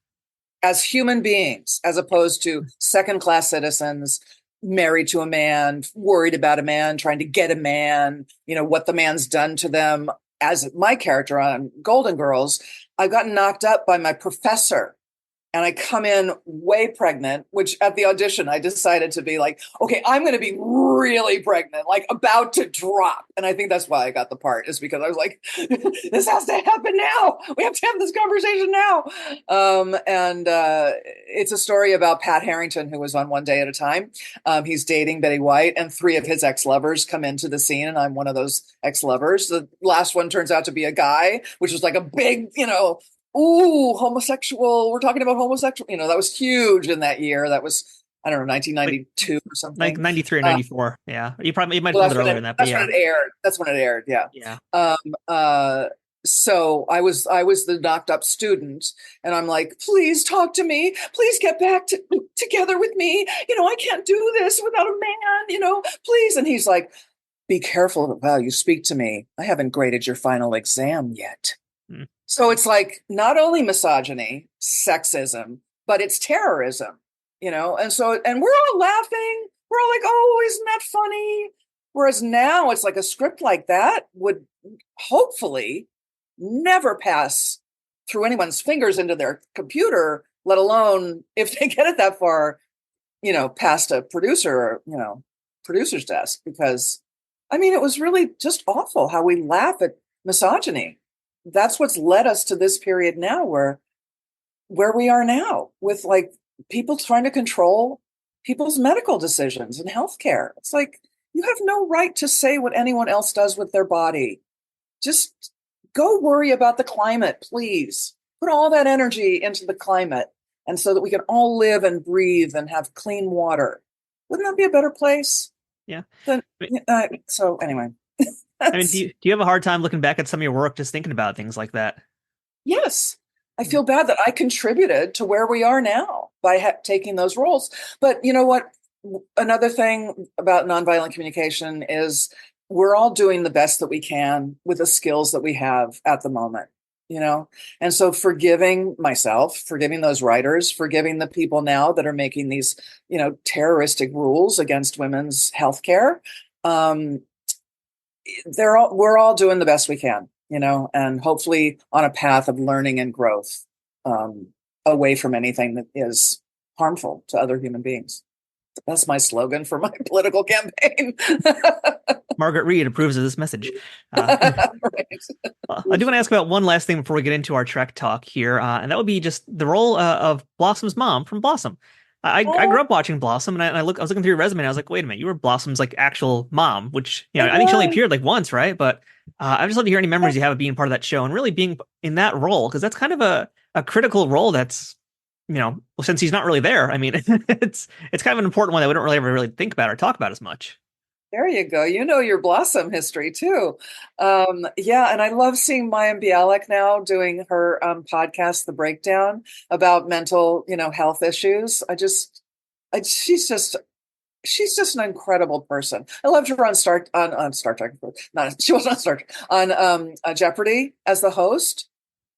As human beings, as opposed to second-class citizens, married to a man, worried about a man, trying to get a man, what the man's done to them. As my character on Golden Girls, I got knocked up by my professor. And I come in way pregnant, which at the audition, I decided to be like, okay, I'm going to be really pregnant, like about to drop. And I think that's why I got the part, is because I was like, this has to happen now. We have to have this conversation now. And it's a story about Pat Harrington, who was on One Day at a Time. He's dating Betty White, and 3 of his ex-lovers come into the scene, and I'm one of those ex-lovers. The last one turns out to be a guy, which was like a big, ooh, homosexual. We're talking about homosexual. That was huge in that year. That was, I don't know, 1992 or something. Like 93 or 94. Yeah. You might have been earlier than that. That's when it aired. That's when it aired. Yeah. Yeah. So I was the knocked up student, and I'm like, please talk to me. Please get back together with me. I can't do this without a man, please. And he's like, be careful of how you speak to me. I haven't graded your final exam yet. So it's like not only misogyny, sexism, but it's terrorism, and we're all laughing. We're all like, oh, isn't that funny? Whereas now it's like a script like that would hopefully never pass through anyone's fingers into their computer, let alone if they get it that far, past a producer or, producer's desk. Because, I mean, it was really just awful how we laugh at misogyny. that's what's led us to this period now where we are now with like people trying to control people's medical decisions and healthcare. It's like, you have no right to say what anyone else does with their body. Just go worry about the climate, please. Put all that energy into the climate, and so that we can all live and breathe and have clean water. Wouldn't that be a better place? Yeah. So anyway. I mean, do you have a hard time looking back at some of your work, just thinking about things like that? Yes. I feel bad that I contributed to where we are now by taking those roles. But you know what? Another thing about nonviolent communication is we're all doing the best that we can with the skills that we have at the moment, you know? And so forgiving myself, forgiving those writers, forgiving the people now that are making these, you know, terroristic rules against women's healthcare. We're all doing the best we can, you know, and hopefully on a path of learning and growth, away from anything that is harmful to other human beings. That's my slogan for my political campaign. Margaret Reed approves of this message. Right. I do want to ask about one last thing before we get into our Trek talk here, and that would be just the role of Blossom's mom from Blossom. I grew up watching Blossom, and I was looking through your resume, and I was like, wait a minute, you were Blossom's like actual mom, which, you know, I think she only appeared like once, right? But I'd just love to hear any memories you have of being part of that show and really being in that role, because that's kind of a critical role that's, you know, well, since he's not really there, I mean, it's kind of an important one that we don't really think about or talk about as much. There you go. You know your Blossom history too. Yeah, and I love seeing Maya Bialik now doing her podcast, The Breakdown, about mental, you know, health issues. She's just an incredible person. I loved her on Star Trek. She wasn't on Star Trek, on Jeopardy as the host.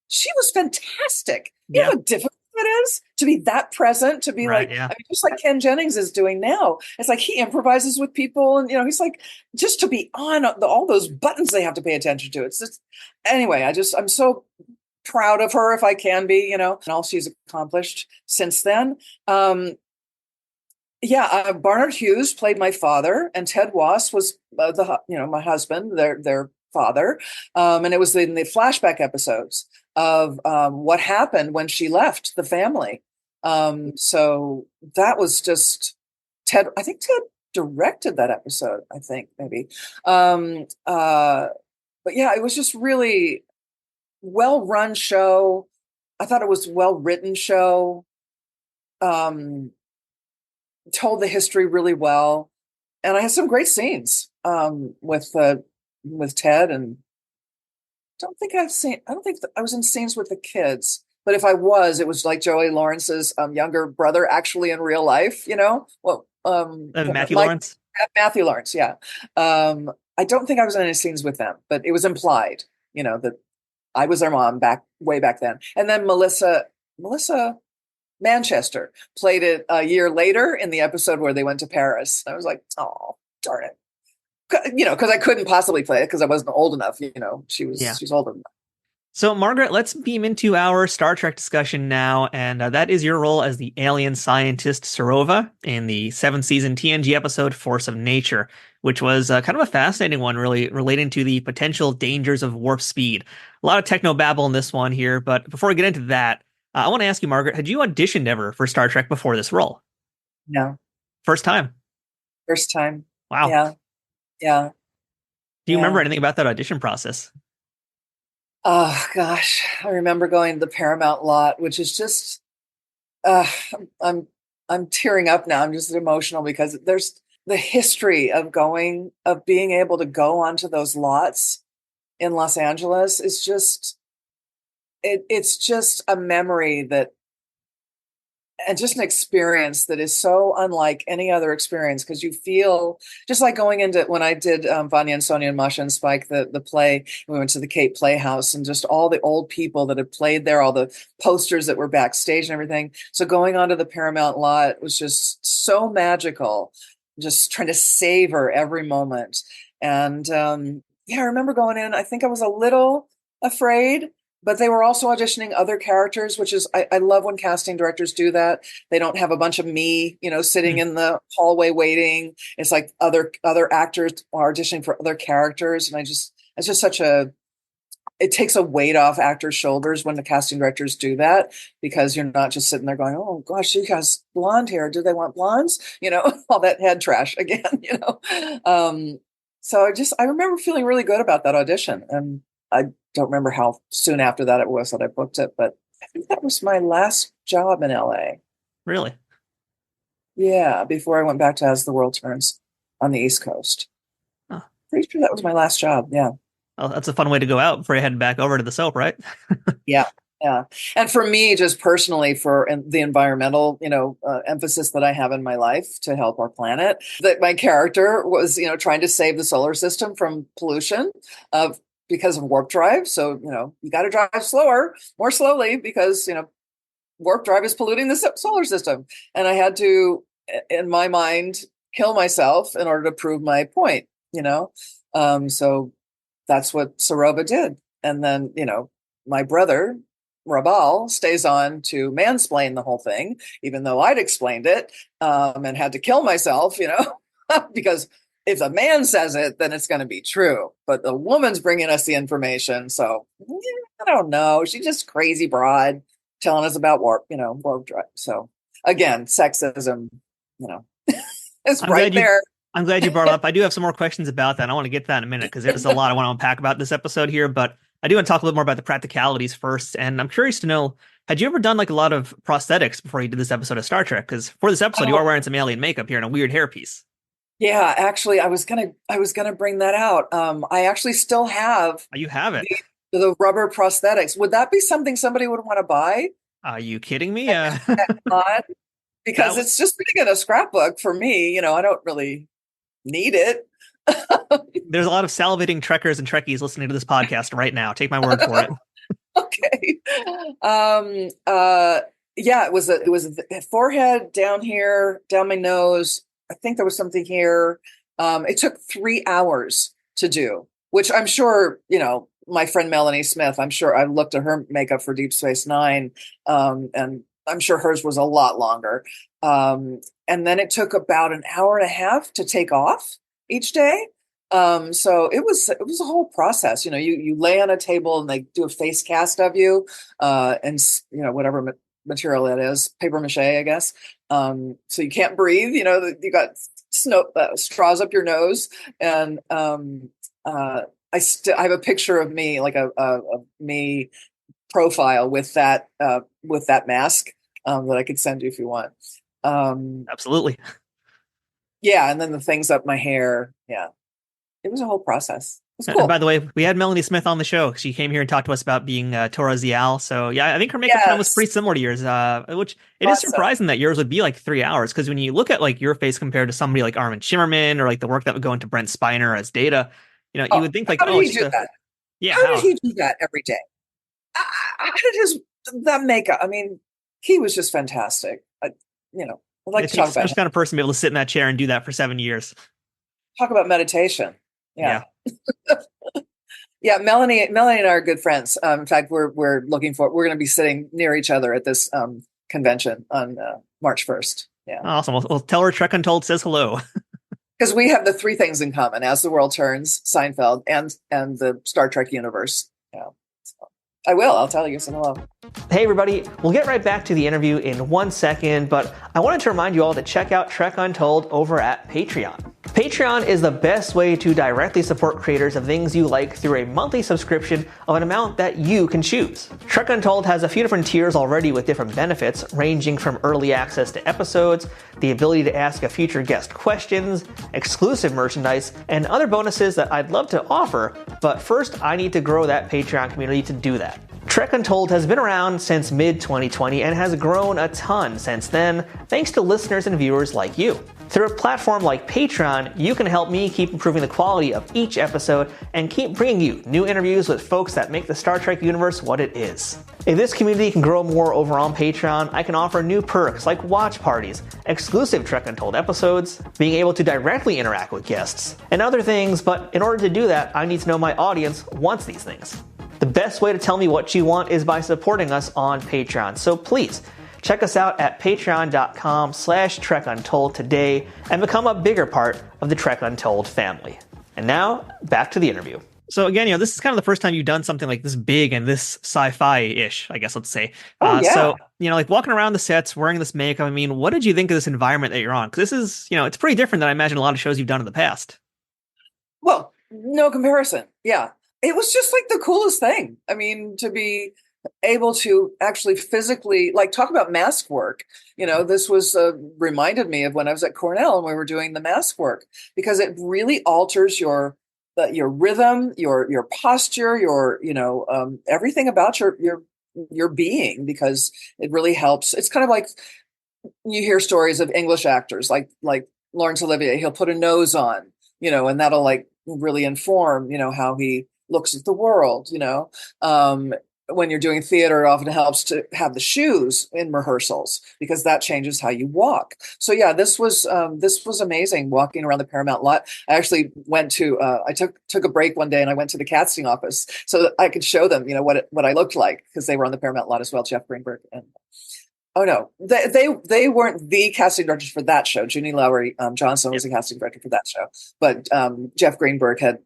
She was fantastic. You know how difficult it is to be that present, to be I mean, just like Ken Jennings is doing now. It's like he improvises with people, and you know, he's like, just to be on all those buttons they have to pay attention to. It's just, anyway, I'm so proud of her, if I can be, you know, and all she's accomplished since then. Barnard Hughes played my father, and Ted Wass was my husband, their father, and it was in the flashback episodes of what happened when she left the family. So that was just Ted. I think Ted directed that episode. I think maybe. But yeah, it was just really well-run show. I thought it was well-written show. Told the history really well, and I had some great scenes with Ted. And I don't think I was in scenes with the kids, but if I was, it was like Joey Lawrence's younger brother, actually in real life, you know. Well, Matthew Lawrence. Matthew Lawrence, yeah. I don't think I was in any scenes with them, but it was implied, you know, that I was their mom way back then. And then Melissa Manchester played it a year later in the episode where they went to Paris. I was like, oh, darn it. You know, because I couldn't possibly play it because I wasn't old enough. You know, she's older enough. So, Margaret, let's beam into our Star Trek discussion now, and that is your role as the alien scientist Serova in the 7th season TNG episode Force of Nature, which was kind of a fascinating one, really relating to the potential dangers of warp speed. A lot of technobabble in this one here, but before we get into that, I want to ask you, Margaret, had you auditioned ever for Star Trek before this role? No. First time? First time. Wow. Yeah. Do you remember anything about that audition process? Oh, gosh. I remember going to the Paramount lot, which is just, I'm tearing up now. I'm just emotional because there's the history of being able to go onto those lots in Los Angeles is just, it's just a memory and just an experience that is so unlike any other experience, because you feel just like going into when I did Vanya and Sonia and Masha and Spike, the play. We went to the Cape Playhouse and just all the old people that had played there, all the posters that were backstage and everything. So going onto the Paramount lot was just so magical, just trying to savor every moment. And I remember going in, I think I was a little afraid, but they were also auditioning other characters, which is, I love when casting directors do that. They don't have a bunch of me, you know, sitting in the hallway waiting. It's like other actors are auditioning for other characters. And it's just such a it takes a weight off actors' shoulders when the casting directors do that, because you're not just sitting there going, oh gosh, she has blonde hair. Do they want blondes? All that head trash again. So I remember feeling really good about that audition. And I don't remember how soon after that it was that I booked it, but I think that was my last job in LA. Really? Yeah, before I went back to As the World Turns on the East Coast. Huh. Pretty sure that was my last job. Yeah. Well, that's a fun way to go out before you head back over to the soap, right? Yeah. Yeah. And for me, just personally, for the environmental, emphasis that I have in my life to help our planet, that my character was, trying to save the solar system from pollution because of warp drive. So, you got to drive more slowly because, warp drive is polluting the solar system. And I had to, in my mind, kill myself in order to prove my point, So that's what Serova did. And then, my brother, Rabal, stays on to mansplain the whole thing, even though I'd explained it and had to kill myself, because if a man says it, then it's going to be true. But the woman's bringing us the information. So I don't know. She's just crazy broad telling us about warp drive. So again, sexism, it's right there. I'm glad you brought it up. I do have some more questions about that. I want to get to that in a minute because there's a lot I want to unpack about this episode here, but I do want to talk a little more about the practicalities first. And I'm curious to know, had you ever done like a lot of prosthetics before you did this episode of Star Trek? Because for this episode, you are wearing some alien makeup here and a weird hairpiece. Yeah, actually, I was gonna bring that out. I actually still have. Oh, you have it. The rubber prosthetics. Would that be something somebody would want to buy? Are you kidding me? Because it's just sitting in a scrapbook for me. I don't really need it. There's a lot of salivating Trekkers and Trekkies listening to this podcast right now. Take my word for it. Okay. Yeah, it was a forehead down here, down my nose. I think there was something here. It took 3 hours to do, which I'm sure, my friend Melanie Smith, I'm sure I looked at her makeup for Deep Space Nine, and I'm sure hers was a lot longer. And then it took about an hour and a half to take off each day. So it was a whole process. You lay on a table and they do a face cast of you, and whatever material that is, paper mache, I guess. So you can't breathe. You got straws up your nose, and I have a picture of me, like a me profile with that mask that I could send you if you want. Absolutely. Yeah, and then the things up my hair. Yeah, it was a whole process. It was cool. And by the way, we had Melanie Smith on the show. She came here and talked to us about being Tora Zial. So yeah, I think her makeup time was pretty similar to yours, which it is surprising that yours would be like 3 hours. Because when you look at like your face compared to somebody like Armin Shimmerman or like the work that would go into Brent Spiner as Data, you would think like, how did he do that? Yeah, how did he do that every day? How did that makeup? I mean, he was just fantastic. I'd like to talk about kind of person to be able to sit in that chair and do that for 7 years. Talk about meditation. Yeah. Yeah, Melanie and I are good friends. In fact, we're going to be sitting near each other at this convention on March 1st. Yeah. Awesome. Well, tell her Trek Untold says hello. Because we have the three things in common: As the World Turns, Seinfeld, and the Star Trek universe. Yeah. So I'll tell you some hello. Hey everybody, we'll get right back to the interview in 1 second, but I wanted to remind you all to check out Trek Untold over at Patreon. Patreon is the best way to directly support creators of things you like through a monthly subscription of an amount that you can choose. Trek Untold has a few different tiers already with different benefits, ranging from early access to episodes, the ability to ask a future guest questions, exclusive merchandise, and other bonuses that I'd love to offer, but first I need to grow that Patreon community to do that. Trek Untold has been around since mid-2020 and has grown a ton since then, thanks to listeners and viewers like you. Through a platform like Patreon, you can help me keep improving the quality of each episode and keep bringing you new interviews with folks that make the Star Trek universe what it is. If this community can grow more over on Patreon, I can offer new perks like watch parties, exclusive Trek Untold episodes, being able to directly interact with guests, and other things, but in order to do that, I need to know my audience wants these things. The best way to tell me what you want is by supporting us on Patreon, so please, check us out at patreon.com/TrekUntold today and become a bigger part of the Trek Untold family. And now, back to the interview. So again, this is kind of the first time you've done something like this big and this sci-fi-ish, I guess let's say. Oh yeah. So, like walking around the sets, wearing this makeup, I mean, what did you think of this environment that you're on? Because this is, it's pretty different than I imagine a lot of shows you've done in the past. Well, no comparison. Yeah. It was just like the coolest thing. I mean, to be able to actually physically like talk about mask work. This was reminded me of when I was at Cornell and we were doing the mask work, because it really alters your rhythm, your posture, everything about your being, because it really helps. It's kind of like you hear stories of English actors like Laurence Olivier. He'll put a nose on, and that'll like really inform, how he looks at the world. When you're doing theater, it often helps to have the shoes in rehearsals, because that changes how you walk. So yeah, this was amazing, walking around the Paramount lot. I actually went to I took a break one day and I went to the casting office so that I could show them, what I looked like, because they were on the Paramount lot as well, Jeff Greenberg and oh no, they weren't the casting directors for that show. Junie Lowry Johnson was the casting director for that show, but Jeff Greenberg had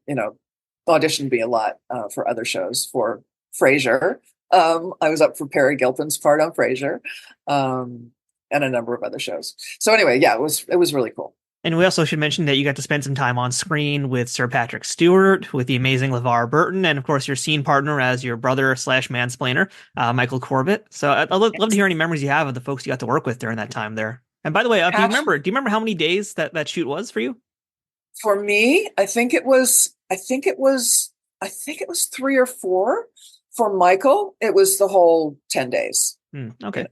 auditioned me a lot for other shows, for Frasier. I was up for Perry Gilpin's part on Frasier, and a number of other shows. So anyway, yeah, it was really cool. And we also should mention that you got to spend some time on screen with Sir Patrick Stewart, with the amazing LeVar Burton, and of course your scene partner as your brother / mansplainer, Michael Corbett. So I'd love to hear any memories you have of the folks you got to work with during that time there. And by the way, do you remember how many days that shoot was for you? For me, I think it was 3 or 4. For Michael, it was the whole 10 days. Okay.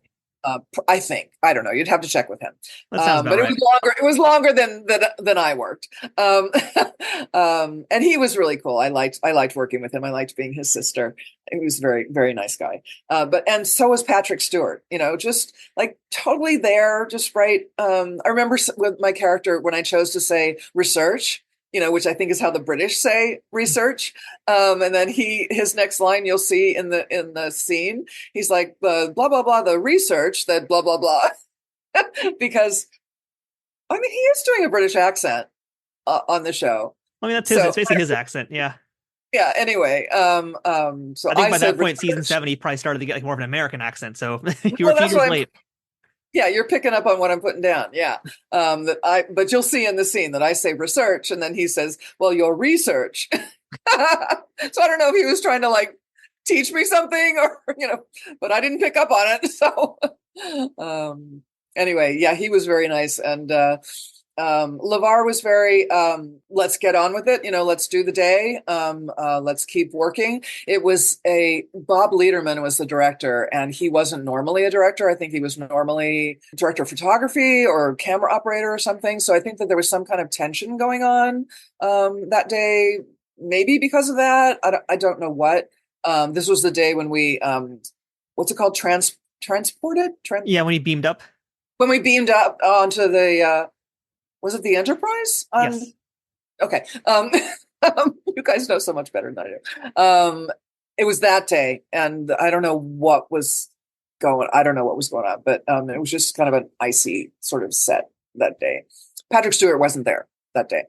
I think. I don't know. You'd have to check with him. That sounds about but right. It was longer than I worked. And he was really cool. I liked working with him. I liked being his sister. He was a very, very nice guy. And so was Patrick Stewart, just like totally there, just right. I remember with my character, when I chose to say research, which I think is how the British say research. And then his next line you'll see in the scene, he's like, blah, blah, blah, the research that blah, blah, blah. Because, I mean, he is doing a British accent on the show. I mean, it's basically his accent. Yeah. Yeah. Anyway. So I think by that point, season 7, he probably started to get like more of an American accent. So you were a few years late. Yeah, you're picking up on what I'm putting down. Yeah. But you'll see in the scene that I say research, and then he says, well, your research. So I don't know if he was trying to like teach me something or, but I didn't pick up on it. So anyway, yeah, he was very nice. And LeVar was very, let's get on with it. Let's do the day. Let's keep working. It was Bob Lederman was the director, and he wasn't normally a director. I think he was normally director of photography or camera operator or something. So I think that there was some kind of tension going on that day, maybe because of that. I don't know what. This was the day when we, what's it called? Transported? Yeah, when he beamed up. When we beamed up onto the, was it the Enterprise? Yes. Okay. You guys know so much better than I do. It was that day, and I don't know what was going on, but it was just kind of an icy sort of set that day. Patrick Stewart wasn't there that day.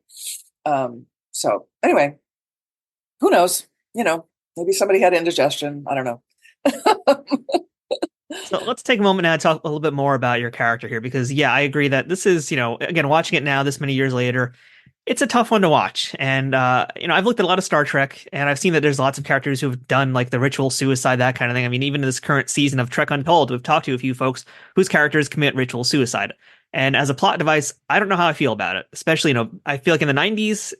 So anyway, who knows? Maybe somebody had indigestion. I don't know. So let's take a moment now to talk a little bit more about your character here, because yeah, I agree that this is, again, watching it now this many years later, it's a tough one to watch. And, I've looked at a lot of Star Trek, and I've seen that there's lots of characters who've done like the ritual suicide, that kind of thing. I mean, even in this current season of Trek Untold, we've talked to a few folks whose characters commit ritual suicide. And as a plot device, I don't know how I feel about it, especially, I feel like in the 90s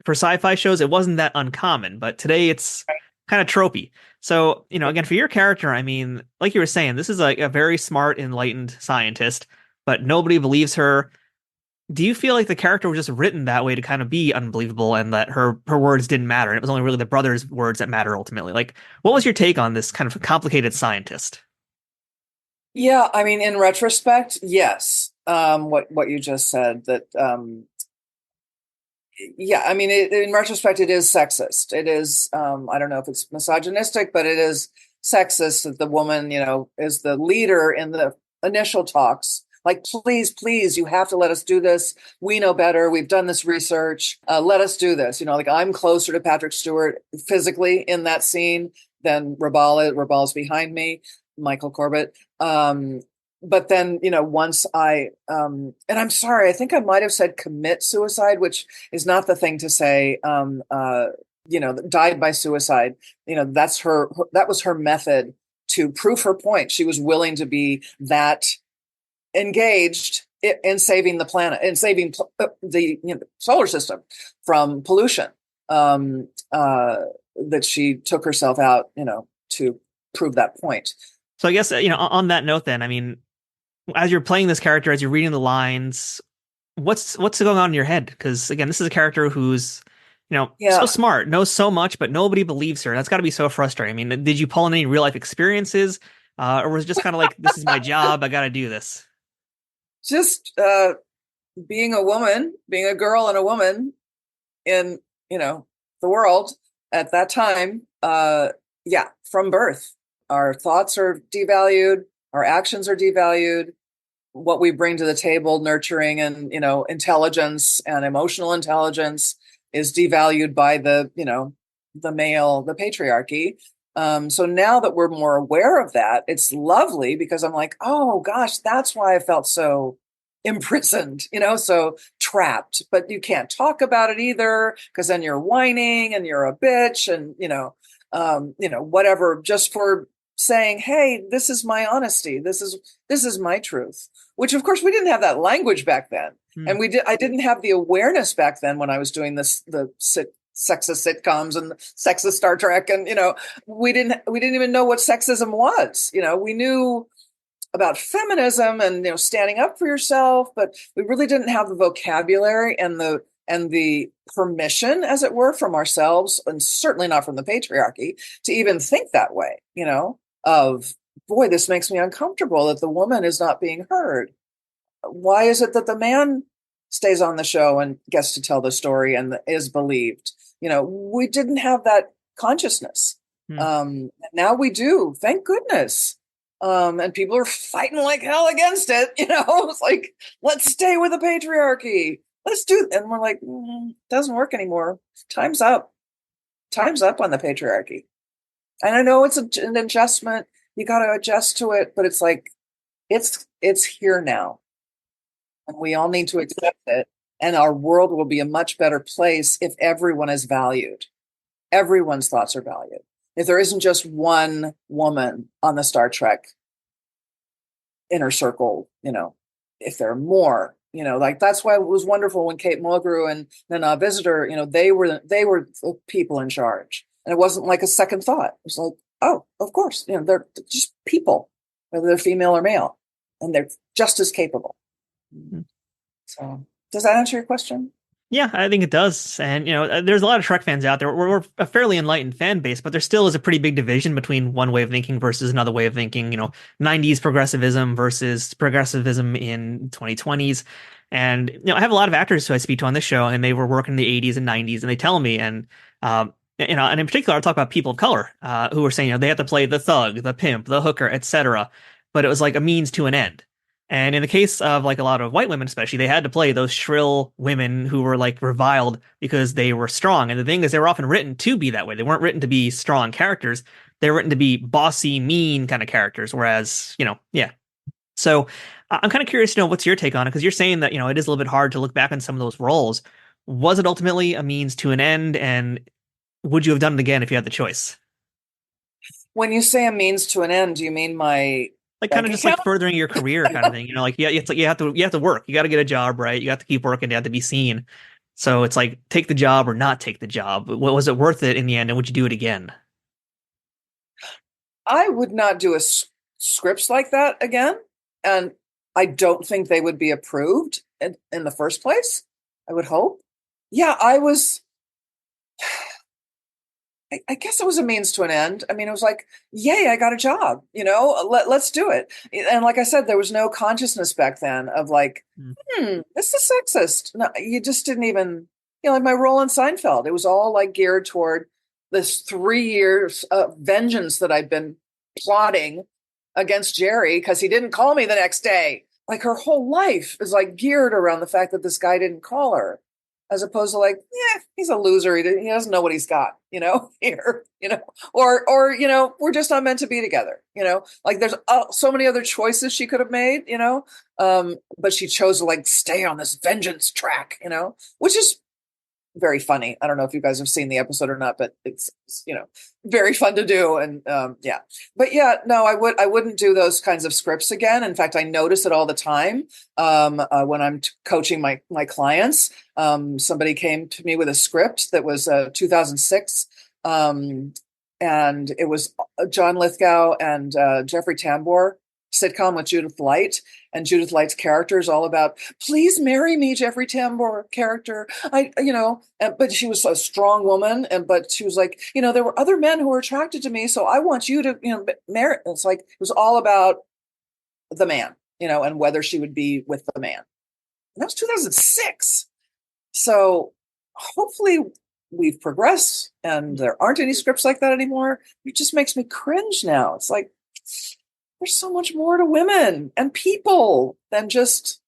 for sci-fi shows, it wasn't that uncommon, but today it's kind of tropey. So, again, for your character, I mean, like you were saying, this is like a very smart, enlightened scientist, but nobody believes her. Do you feel like the character was just written that way to kind of be unbelievable, and that her words didn't matter, and it was only really the brother's words that matter ultimately? Like, what was your take on this kind of complicated scientist? Yeah, I mean, in retrospect, yes. What you just said, that yeah, I mean, in retrospect, it is sexist. It is, I don't know if it's misogynistic, but it is sexist that the woman, is the leader in the initial talks Like, please, you have to let us do this. We know better. We've done this research. Let us do this. Like I'm closer to Patrick Stewart physically in that scene than Rabal. Rabal's behind me, Michael Corbett. But then, once and I'm sorry, I think I might have said commit suicide, which is not the thing to say. Died by suicide. That was her method to prove her point. She was willing to be that engaged in saving the planet and saving the solar system from pollution. That she took herself out, to prove that point. So I guess, on that note, then, I mean, as you're playing this character, as you're reading the lines, what's going on in your head? Because again, this is a character who's, so smart, knows so much, but nobody believes her. That's got to be so frustrating. I mean, did you pull in any real life experiences, or was it just kind of like, this is my job, I got to do this? Just being a woman, being a girl and a woman in, the world at that time. From birth, our thoughts are devalued. Our actions are devalued. What we bring to the table, nurturing and, intelligence and emotional intelligence is devalued by the male, the patriarchy. So now that we're more aware of that, it's lovely because I'm like, oh gosh, that's why I felt so imprisoned, so trapped, but you can't talk about it either because then you're whining and you're a bitch and, whatever, just for saying, hey, this is my honesty. This is my truth, which of course we didn't have that language back then. And I didn't have the awareness back then when I was doing the sexist sitcoms and sexist Star Trek. And, we didn't even know what sexism was. We knew about feminism and, standing up for yourself, but we really didn't have the vocabulary and the permission, as it were, from ourselves, and certainly not from the patriarchy, to even think that way, of, boy, this makes me uncomfortable that the woman is not being heard. Why is it that the man stays on the show and gets to tell the story and is believed? We didn't have that consciousness. Now we do, thank goodness. And people are fighting like hell against it. It's like, let's stay with the patriarchy. Let's do it. And we're like, doesn't work anymore. Time's up. Time's up on the patriarchy. And I know it's an adjustment. You got to adjust to it, but it's like, it's here now. And we all need to accept it. And our world will be a much better place if everyone is valued. Everyone's thoughts are valued. If there isn't just one woman on the Star Trek inner circle, if there are more, like that's why it was wonderful when Kate Mulgrew and Nana Visitor, they were the people in charge. And it wasn't like a second thought. It was like, oh, of course, they're just people, whether they're female or male, and they're just as capable. So does that answer your question? Yeah, I think it does. And, there's a lot of Trek fans out there. We're a fairly enlightened fan base, but there still is a pretty big division between one way of thinking versus another way of thinking, 90s progressivism versus progressivism in 2020s. And, I have a lot of actors who I speak to on this show, and they were working in the 80s and 90s, and they tell me, and, and in particular, I talk about people of color who were saying, they have to play the thug, the pimp, the hooker, etc. But it was like a means to an end. And in the case of like a lot of white women, especially, they had to play those shrill women who were like reviled because they were strong. And the thing is, they were often written to be that way. They weren't written to be strong characters. They were written to be bossy, mean kind of characters. Whereas, yeah. So I'm kind of curious to know what's your take on it, because you're saying that, it is a little bit hard to look back on some of those roles. Was it ultimately a means to an end? And would you have done it again if you had the choice? When you say a means to an end, do you mean my... Like kind of just like furthering your career kind of thing, like, yeah, it's like you have to work. You got to get a job, right? You got to keep working. You have to be seen. So it's like, take the job or not take the job. Was it worth it in the end? And would you do it again? I would not do scripts like that again. And I don't think they would be approved in the first place. I would hope. Yeah, I guess it was a means to an end. I mean, it was like, yay, I got a job, let's do it. And like I said, there was no consciousness back then of like, this is sexist. No, you just didn't even, like my role in Seinfeld, it was all like geared toward this 3 years of vengeance that I'd been plotting against Jerry because he didn't call me the next day. like her whole life is like geared around the fact that this guy didn't call her, as opposed to like, yeah, he's a loser. He doesn't know what he's got, here, or, we're just not meant to be together, like there's so many other choices she could have made, but she chose to like stay on this vengeance track, which is very funny. I don't know if you guys have seen the episode or not, but it's very fun to do. And yeah, but yeah, no, I wouldn't do those kinds of scripts again. In fact, I notice it all the time when I'm coaching my clients. Somebody came to me with a script that was 2006, and it was John Lithgow and Jeffrey Tambor sitcom with Judith Light, and Judith Light's character is all about, please marry me, Jeffrey Tambor character. But she was a strong woman, but she was like, there were other men who were attracted to me, so I want you to, marry. It's like, it was all about the man, and whether she would be with the man. And that was 2006. So hopefully we've progressed and there aren't any scripts like that anymore. It just makes me cringe now. It's like, there's so much more to women and people than just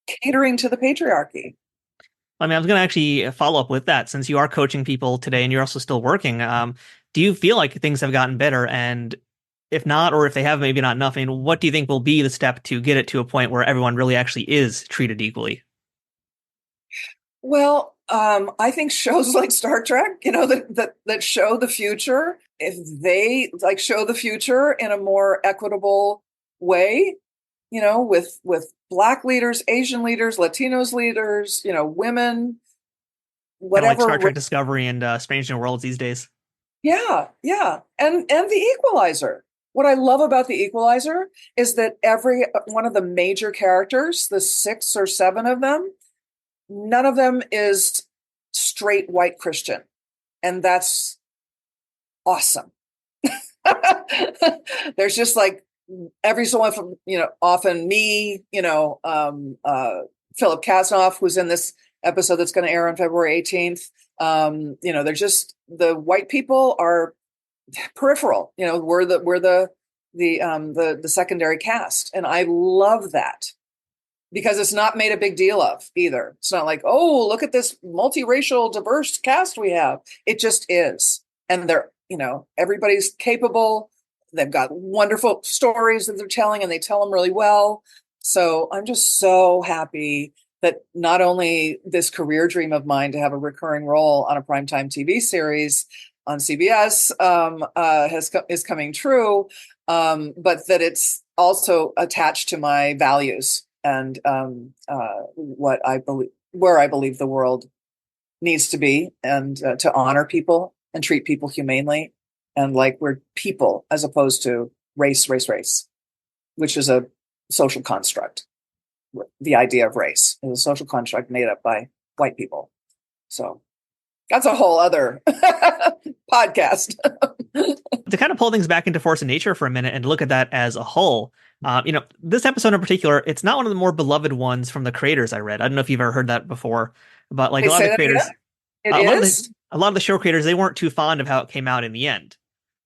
catering to the patriarchy. I mean, I was going to actually follow up with that, since you are coaching people today and you're also still working. Do you feel like things have gotten better? And if not, or if they have maybe not enough, I mean, what do you think will be the step to get it to a point where everyone really actually is treated equally? Well, I think shows like Star Trek, that show the future, if they like show the future in a more equitable way, with Black leaders, Asian leaders, Latinos leaders, women, whatever. Kind of like Star Trek Discovery and Strange New Worlds these days. Yeah, yeah. And the Equalizer. What I love about the Equalizer is that every one of the major characters, the 6 or 7 of them, none of them is straight white Christian. And that's awesome. There's just like every so often, often me, Philip Kasnoff, who's in this episode that's going to air on February 18th. They're just, the white people are peripheral, we're the secondary cast. And I love that, because it's not made a big deal of either. It's not like, oh, look at this multiracial, diverse cast we have. It just is. And they're, everybody's capable. They've got wonderful stories that they're telling, and they tell them really well. So I'm just so happy that not only this career dream of mine to have a recurring role on a primetime TV series on CBS is coming true, but that it's also attached to my values and what I believe, where I believe the world needs to be, and to honor people and treat people humanely, and like we're people as opposed to race, which is a social construct. The idea of race is a social construct made up by white people. So that's a whole other podcast. To kind of pull things back into Force of Nature for a minute and look at that as a whole, this episode in particular, it's not one of the more beloved ones from the creators I read. I don't know if you've ever heard that before, but like a lot of the creators, a lot of the show creators, they weren't too fond of how it came out in the end.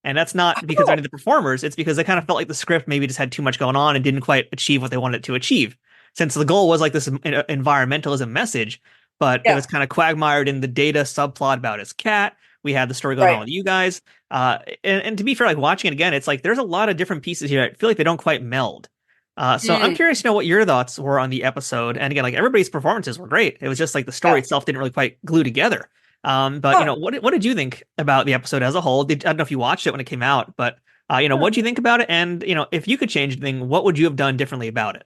And that's not because of any of the performers. It's because they kind of felt like the script maybe just had too much going on and didn't quite achieve what they wanted it to achieve. Since the goal was like this environmentalism message, but it was kind of quagmired in the Data subplot about his cat. We had the story going on with you guys. And to be fair, like watching it again, it's like there's a lot of different pieces here. I feel like they don't quite meld. So I'm curious to know what your thoughts were on the episode. And again, like everybody's performances were great. It was just like the story itself didn't really quite glue together. What did you think about the episode as a whole? I don't know if you watched it when it came out, but what did you think about it? And if you could change anything, what would you have done differently about it?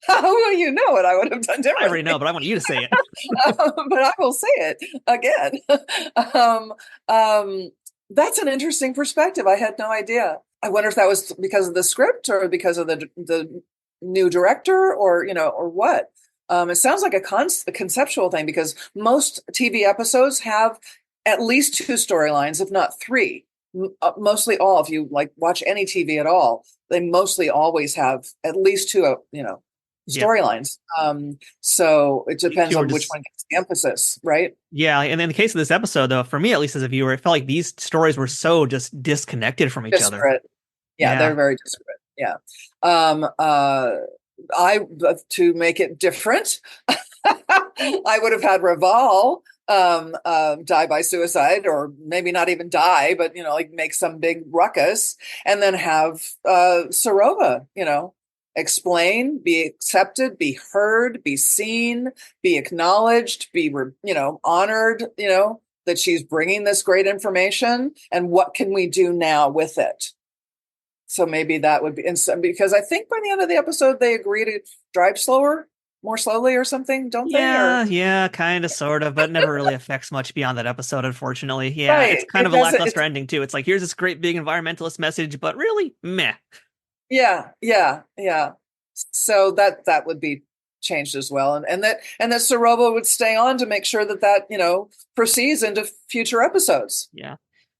Well, you know what I would have done differently. I already know, but I want you to say it. But I will say it again. That's an interesting perspective. I had no idea. I wonder if that was because of the script or because of the new director, or or what. It sounds like a conceptual thing, because most TV episodes have at least 2 storylines, if not 3. Mostly all. If you like watch any TV at all, they mostly always have at least 2. Storylines. So it depends on which one gets the emphasis, right? Yeah. And in the case of this episode, though, for me, at least as a viewer, it felt like these stories were so just disconnected from each other. Yeah, they're very disparate. Yeah. To make it different, I would have had Raval die by suicide, or maybe not even die, but like make some big ruckus, and then have Serova, explain, be accepted, be heard, be seen, be acknowledged, be honored, that she's bringing this great information, and what can we do now with it. So maybe that would be, because I think by the end of the episode they agree to drive more slowly or something, don't they? Yeah, kind of, sort of, but never really affects much beyond that episode, unfortunately. Yeah, right. It's kind of a lackluster ending too. It's like, here's this great big environmentalist message, but really, meh. Yeah. So that would be changed as well, and that Serova would stay on to make sure that proceeds into future episodes. Yeah.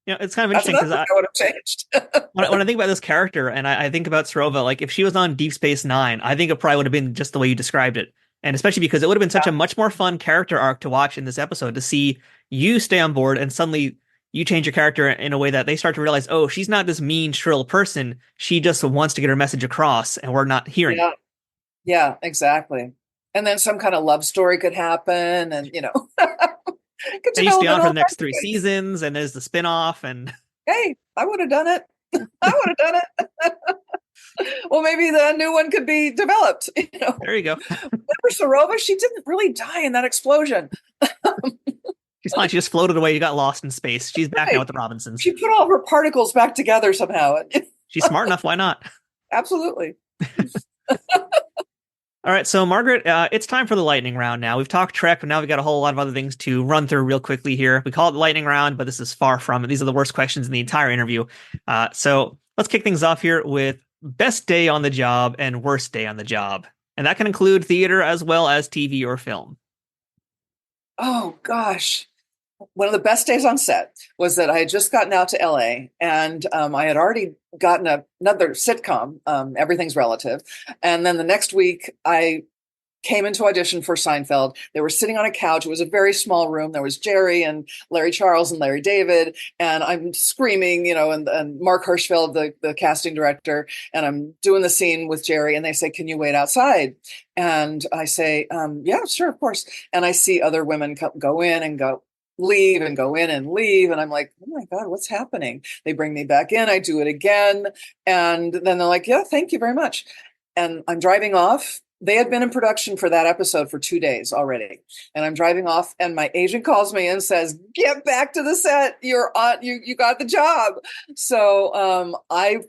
It's kind of interesting because I would have changed. when I think about this character and I think about Serova, like if she was on Deep Space Nine, I think it probably would have been just the way you described it. And especially because it would have been such a much more fun character arc to watch in this episode, to see you stay on board and suddenly you change your character in a way that they start to realize, oh, she's not this mean, shrill person. She just wants to get her message across and we're not hearing it. Yeah, exactly. And then some kind of love story could happen, and They used to be on for the next 3 seasons, and there's the spinoff, and hey, I would have done it. I would have done it. Well, maybe the new one could be developed. There you go. Remember Serova? She didn't really die in that explosion. She's fine. She just floated away. You got lost in space. She's back now with the Robinsons. She put all of her particles back together somehow. She's smart enough. Why not? Absolutely. All right, so Margaret, it's time for the lightning round now. We've talked Trek, but now we've got a whole lot of other things to run through real quickly here. We call it the lightning round, but this is far from it. These are the worst questions in the entire interview. So let's kick things off here with best day on the job and worst day on the job. And that can include theater as well as TV or film. Oh, gosh. One of the best days on set was that I had just gotten out to LA, and I had already gotten another sitcom, Everything's Relative. And then the next week I came into audition for Seinfeld. They were sitting on a couch. It was a very small room. There was Jerry and Larry Charles and Larry David. And I'm screaming, and Mark Hirschfeld, the casting director, and I'm doing the scene with Jerry. And they say, "Can you wait outside?" And I say, "Yeah, sure, of course." And I see other women go in and leave and go in and leave. And I'm like, oh my God, what's happening? They bring me back in. I do it again. And then they're like, yeah, thank you very much. And I'm driving off. They had been in production for that episode for 2 days already. And I'm driving off, and my agent calls me and says, get back to the set. You're on, you got the job. So I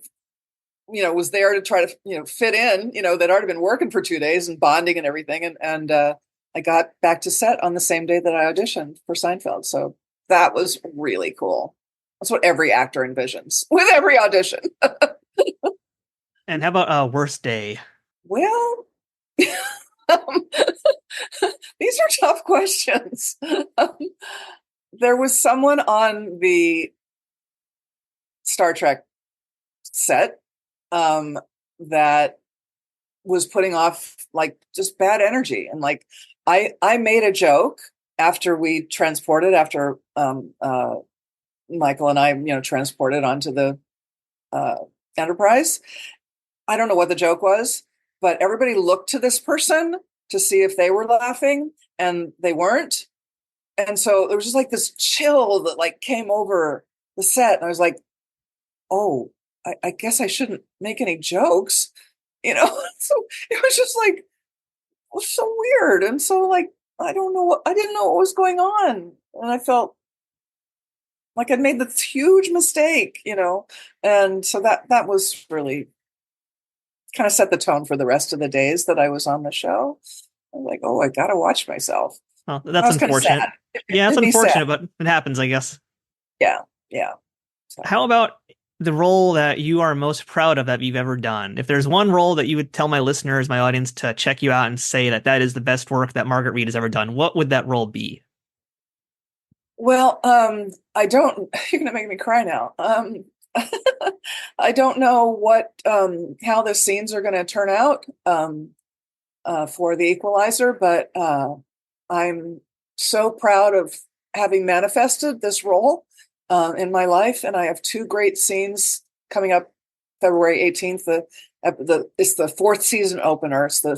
was there to try to, fit in, they'd already been working for 2 days and bonding and everything. And I got back to set on the same day that I auditioned for Seinfeld. So that was really cool. That's what every actor envisions with every audition. And how about worst day? Well, these are tough questions. There was someone on the Star Trek set that was putting off just bad energy. And I made a joke after we transported, after Michael and I, transported onto the Enterprise. I don't know what the joke was, but everybody looked to this person to see if they were laughing, and they weren't. And so there was just this chill that came over the set. And I was like, oh, I guess I shouldn't make any jokes, So it was just so weird. And so I didn't know what was going on. And I felt like I'd made this huge mistake, and so that was really kind of set the tone for the rest of the days that I was on the show. I was like, oh, I got to watch myself. Well, that's unfortunate. Yeah, it's unfortunate, but it happens, I guess. Yeah. So. How about the role that you are most proud of that you've ever done? If there's one role that you would tell my listeners, my audience, to check you out and say that is the best work that Margaret Reed has ever done, what would that role be? Well, I don't, you're going to make me cry now. I don't know how the scenes are going to turn out for the Equalizer, but I'm so proud of having manifested this role in my life. And I have 2 great scenes coming up February 18th, the It's the fourth season opener. It's the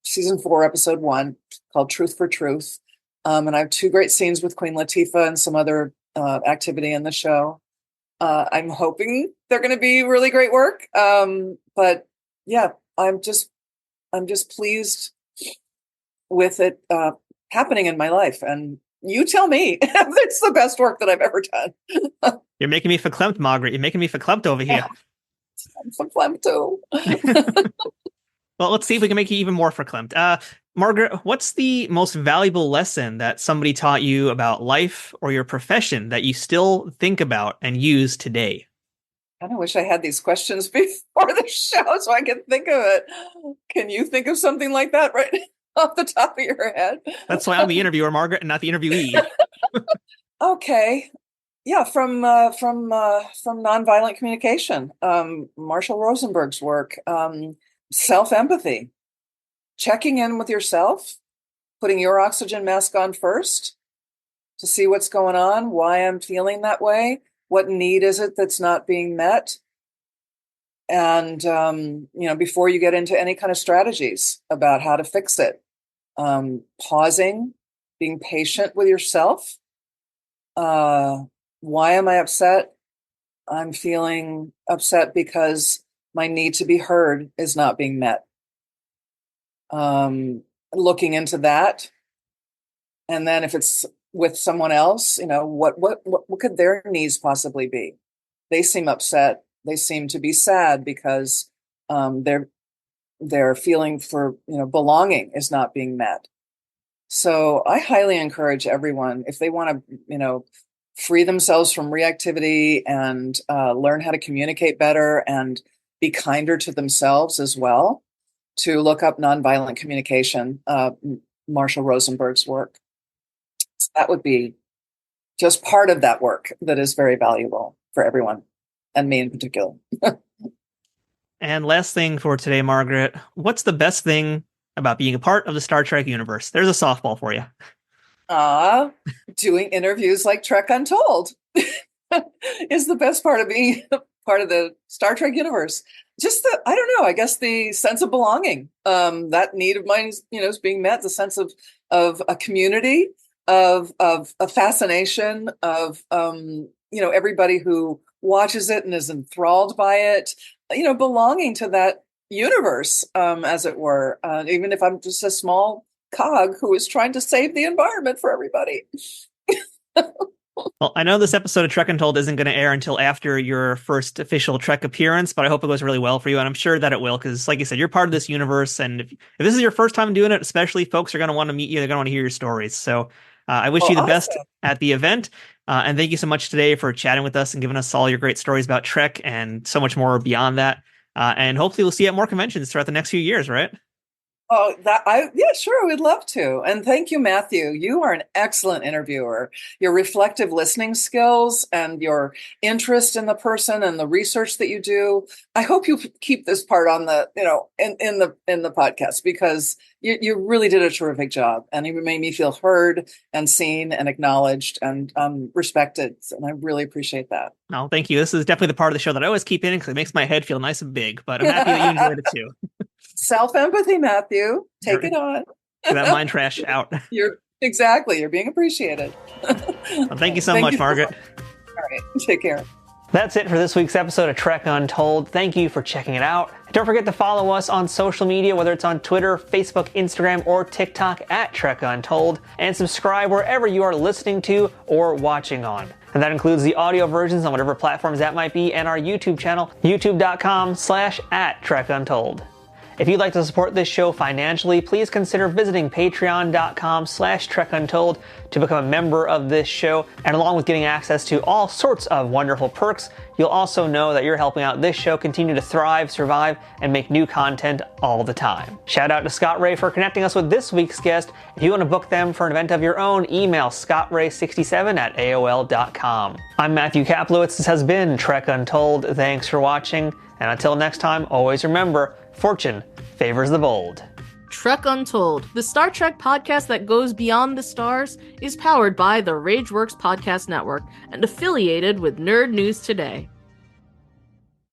season 4, episode 1, called Truth for Truth. And I have 2 great scenes with Queen Latifah and some other activity in the show. I'm hoping they're going to be really great work. But yeah, I'm just pleased with it happening in my life. And you tell me if it's the best work that I've ever done. You're making me verklempt, Margaret. You're making me verklempt over here. I'm verklempt too. Well, let's see if we can make you even more verklempt. Margaret, what's the most valuable lesson that somebody taught you about life or your profession that you still think about and use today? I kind of wish I had these questions before the show so I could think of it. Can you think of something like that right off the top of your head? That's why I'm the interviewer, Margaret, and not the interviewee. Okay. Yeah, from nonviolent communication, Marshall Rosenberg's work, self-empathy, checking in with yourself, putting your oxygen mask on first to see what's going on, why I'm feeling that way, what need is it that's not being met, and before you get into any kind of strategies about how to fix it, pausing, being patient with yourself. Why am I upset? I'm feeling upset because my need to be heard is not being met. Looking into that. And then if it's with someone else, what could their needs possibly be? They seem upset. They seem to be sad because their feeling for belonging is not being met. So I highly encourage everyone, if they want to free themselves from reactivity and learn how to communicate better and be kinder to themselves as well, to look up nonviolent communication, Marshall Rosenberg's work. So that would be just part of that work that is very valuable for everyone, and me in particular. And last thing for today, Margaret, what's the best thing about being a part of the Star Trek universe? There's a softball for you. Doing interviews like Trek Untold is the best part of being part of the Star Trek universe. Just I guess the sense of belonging, that need of mine is being met, the sense of a community, of a fascination, of everybody who watches it and is enthralled by it, belonging to that universe, as it were, even if I'm just a small cog who is trying to save the environment for everybody. Well, I know this episode of Trek Untold isn't going to air until after your first official Trek appearance, but I hope it goes really well for you, and I'm sure that it will, because like you said, you're part of this universe, and if this is your first time doing it, especially, folks are going to want to meet you, they're going to want to hear your stories, so I wish you the best at the event, and thank you so much today for chatting with us and giving us all your great stories about Trek and so much more beyond that, and hopefully we'll see you at more conventions throughout the next few years, right? Oh, yeah, sure, we'd love to. And thank you, Matthew. You are an excellent interviewer. Your reflective listening skills and your interest in the person and the research that you do. I hope you keep this part on the, in the podcast, because you really did a terrific job, and you made me feel heard and seen and acknowledged and respected. And I really appreciate that. No, thank you. This is definitely the part of the show that I always keep in because it makes my head feel nice and big, but I'm happy that you enjoyed it too. Self-empathy, Matthew. Take it on. Get that mind trash out. You're being appreciated. Well, thank you so much, Margaret. All right. Take care. That's it for this week's episode of Trek Untold. Thank you for checking it out. Don't forget to follow us on social media, whether it's on Twitter, Facebook, Instagram, or TikTok at Trek Untold, and subscribe wherever you are listening to or watching on. And that includes the audio versions on whatever platforms that might be, and our YouTube channel, youtube.com/@TrekUntold. If you'd like to support this show financially, please consider visiting patreon.com/TrekUntold to become a member of this show. And along with getting access to all sorts of wonderful perks, you'll also know that you're helping out this show continue to thrive, survive, and make new content all the time. Shout out to Scott Ray for connecting us with this week's guest. If you want to book them for an event of your own, email scottray67@aol.com. I'm Matthew Kaplowitz. This has been Trek Untold. Thanks for watching. And until next time, always remember, fortune favors the bold. Trek Untold, the Star Trek podcast that goes beyond the stars, is powered by the Rageworks Podcast Network and affiliated with Nerd News Today.